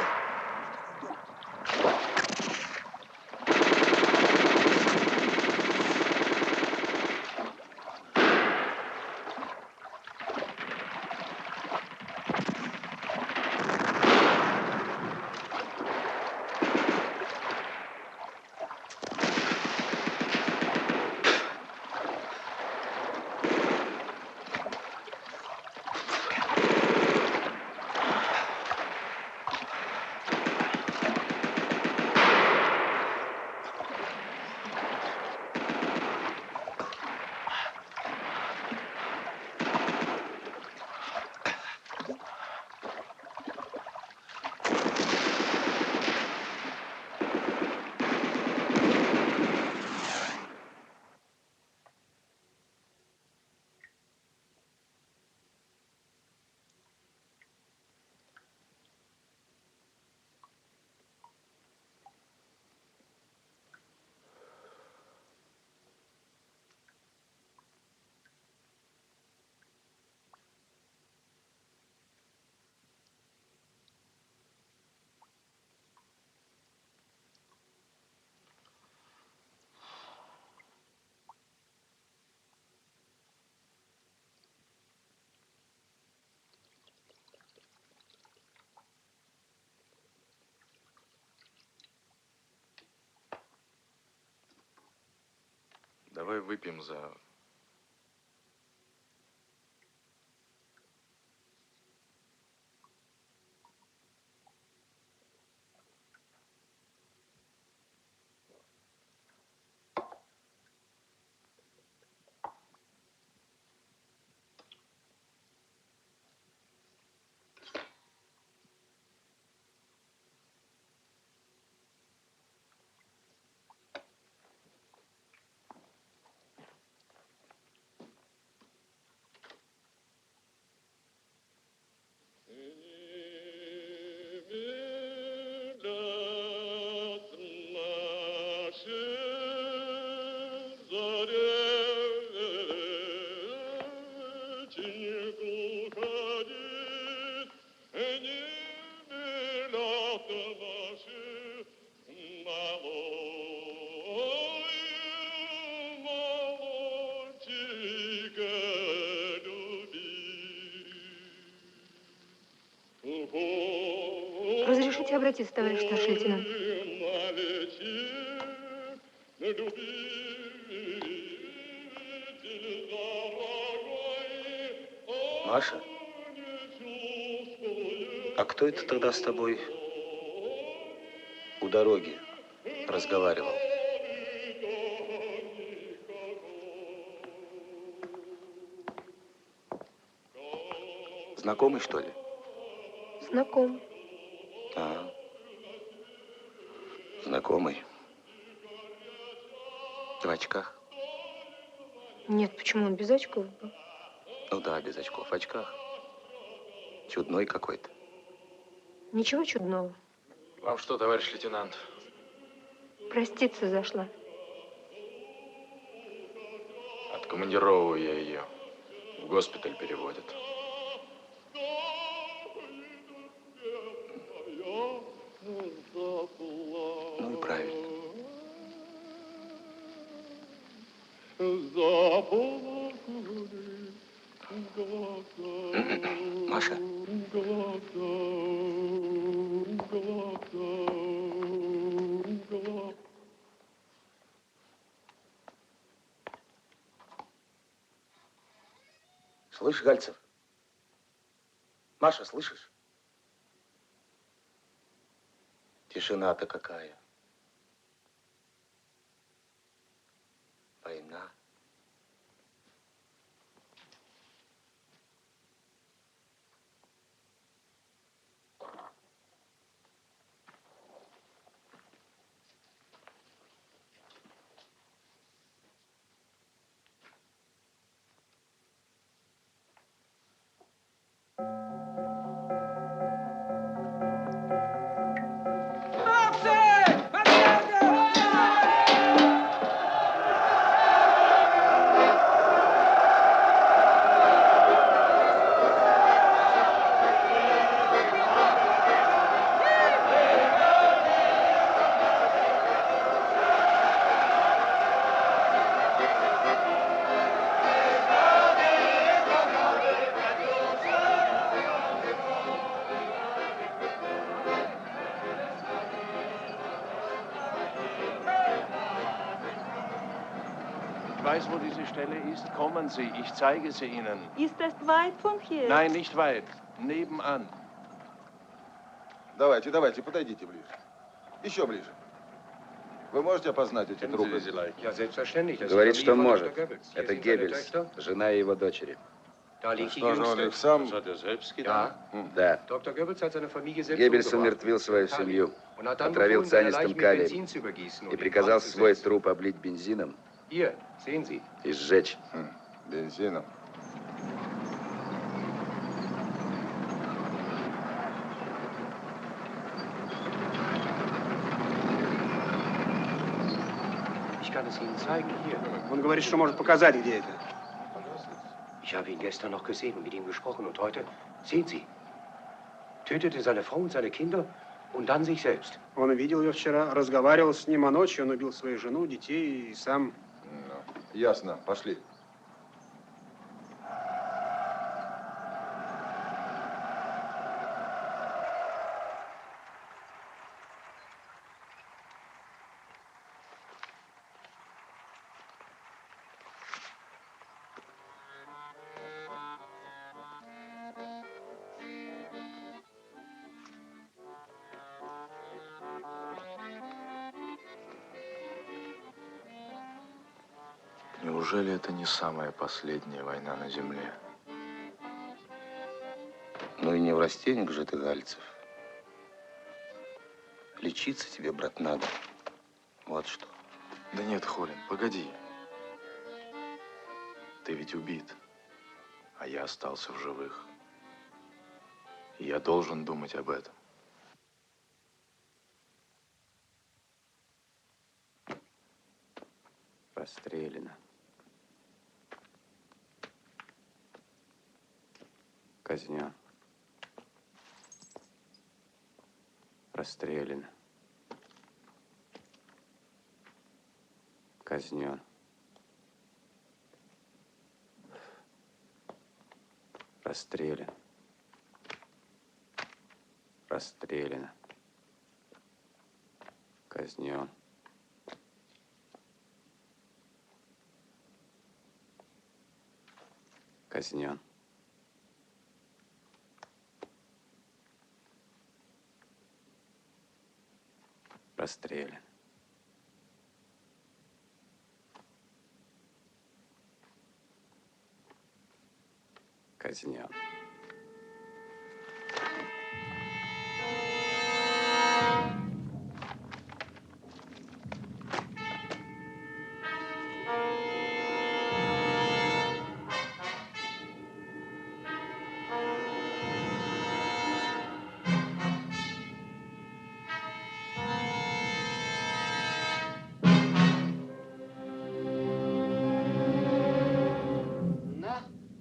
Давай выпьем за Разрешите обратиться, товарищ старший лейтенант? Маша? А кто это тогда с тобой у дороги разговаривал? Знакомый, что ли? Знаком. А, знакомый. Ты в очках? Нет, почему он без очков был? Ну да, без очков, в очках. Чудной какой-то. Ничего чудного. Вам что, товарищ лейтенант? Проститься зашла. Откомандировываю я ее. В госпиталь переводят. Ну и правильно. Маша? Слышь, Гальцев? Маша, слышишь? Тишина-то какая. Война. Ich weiß, wo diese Stelle ist. Kommen Sie, ich zeige sie Ihnen. Ist das weit von hier? Nein, nicht weit. Nebenan. Давайте, давайте, подойдите ближе. Еще ближе. Вы можете опознать эти трупы? Говорит, что может. Это Геббельс, жена и его дочери. Что же, он их сам? Да. Геббельс умертвил свою семью, отравил цианистым калием и приказал свой труп облить бензином и сжечь. Бензином. Он говорит, что может показать, где это. Ich habe ihn gestern noch gesehen und mit ihm gesprochen und heute, sehen Sie, tötete seine Frau und seine Kinder und dann sich selbst. Он видел ее вчера, разговаривал с ним, а ночью он убил свою жену, детей и сам. Ясно, пошли. Неужели это не самая последняя война на земле? Ну и не в растениях же ты, Гальцев. Лечиться тебе, брат, надо. Вот что. Да нет, Холин, погоди. Ты ведь убит, а я остался в живых. И я должен думать об этом. Расстреляно. Казнен. Расстрелян. Казнен. Расстрелян. Расстрелян. Казнен. Казнен. Расстрелян. Казнен.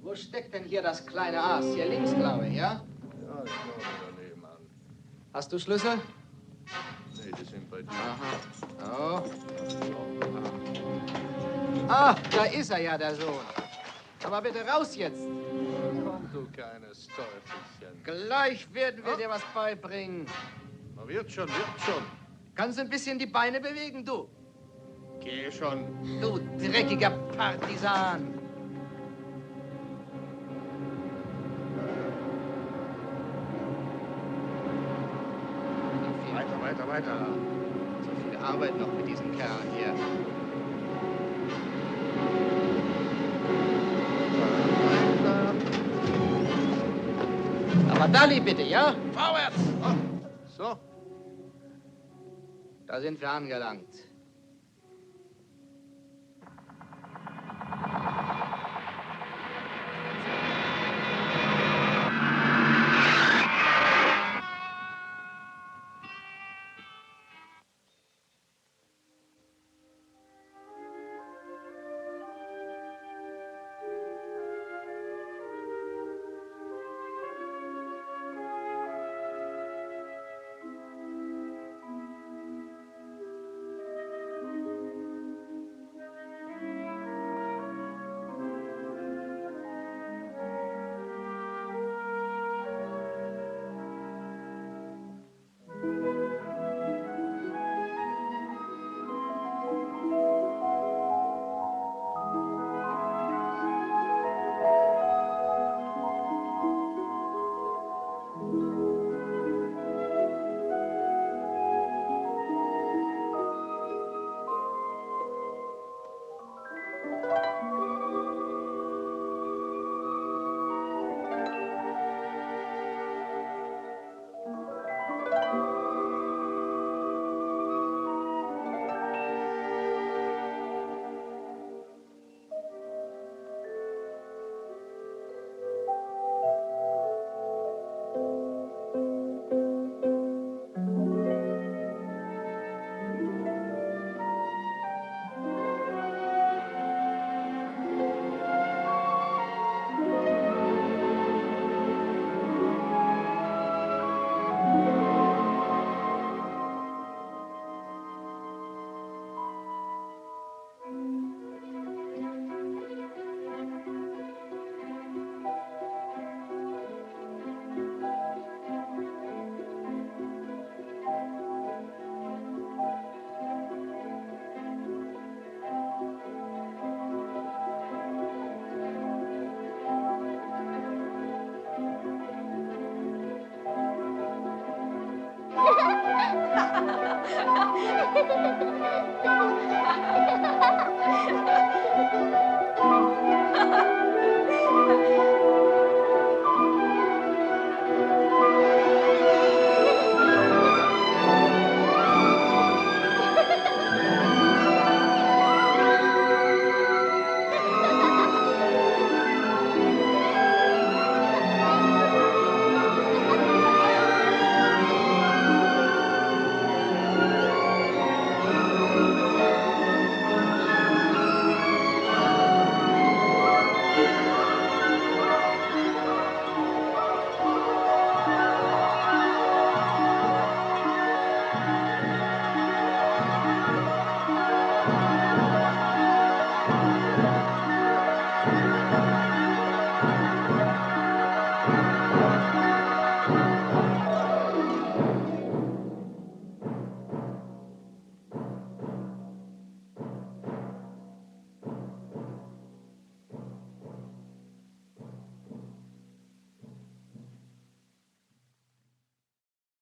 Wo steckt denn hier das kleine Aas? Hier links, glaube ich, ja? Ja, ich glaube daneben an. Hast du Schlüssel? Nee, die sind bei dir. Aha. Oh. Ah, da ist er ja, der Sohn. Aber bitte raus jetzt. Komm, du kleines Teufelchen. Gleich werden wir dir was beibringen. Na, wird schon, wird schon. Kannst du ein bisschen die Beine bewegen, du? Geh schon. Du dreckiger Partisan. Weiter, weiter. So viel Arbeit noch mit diesen Kerlen hier. Aber Dalli bitte, ja? Vorwärts! So. Da sind wir angelangt.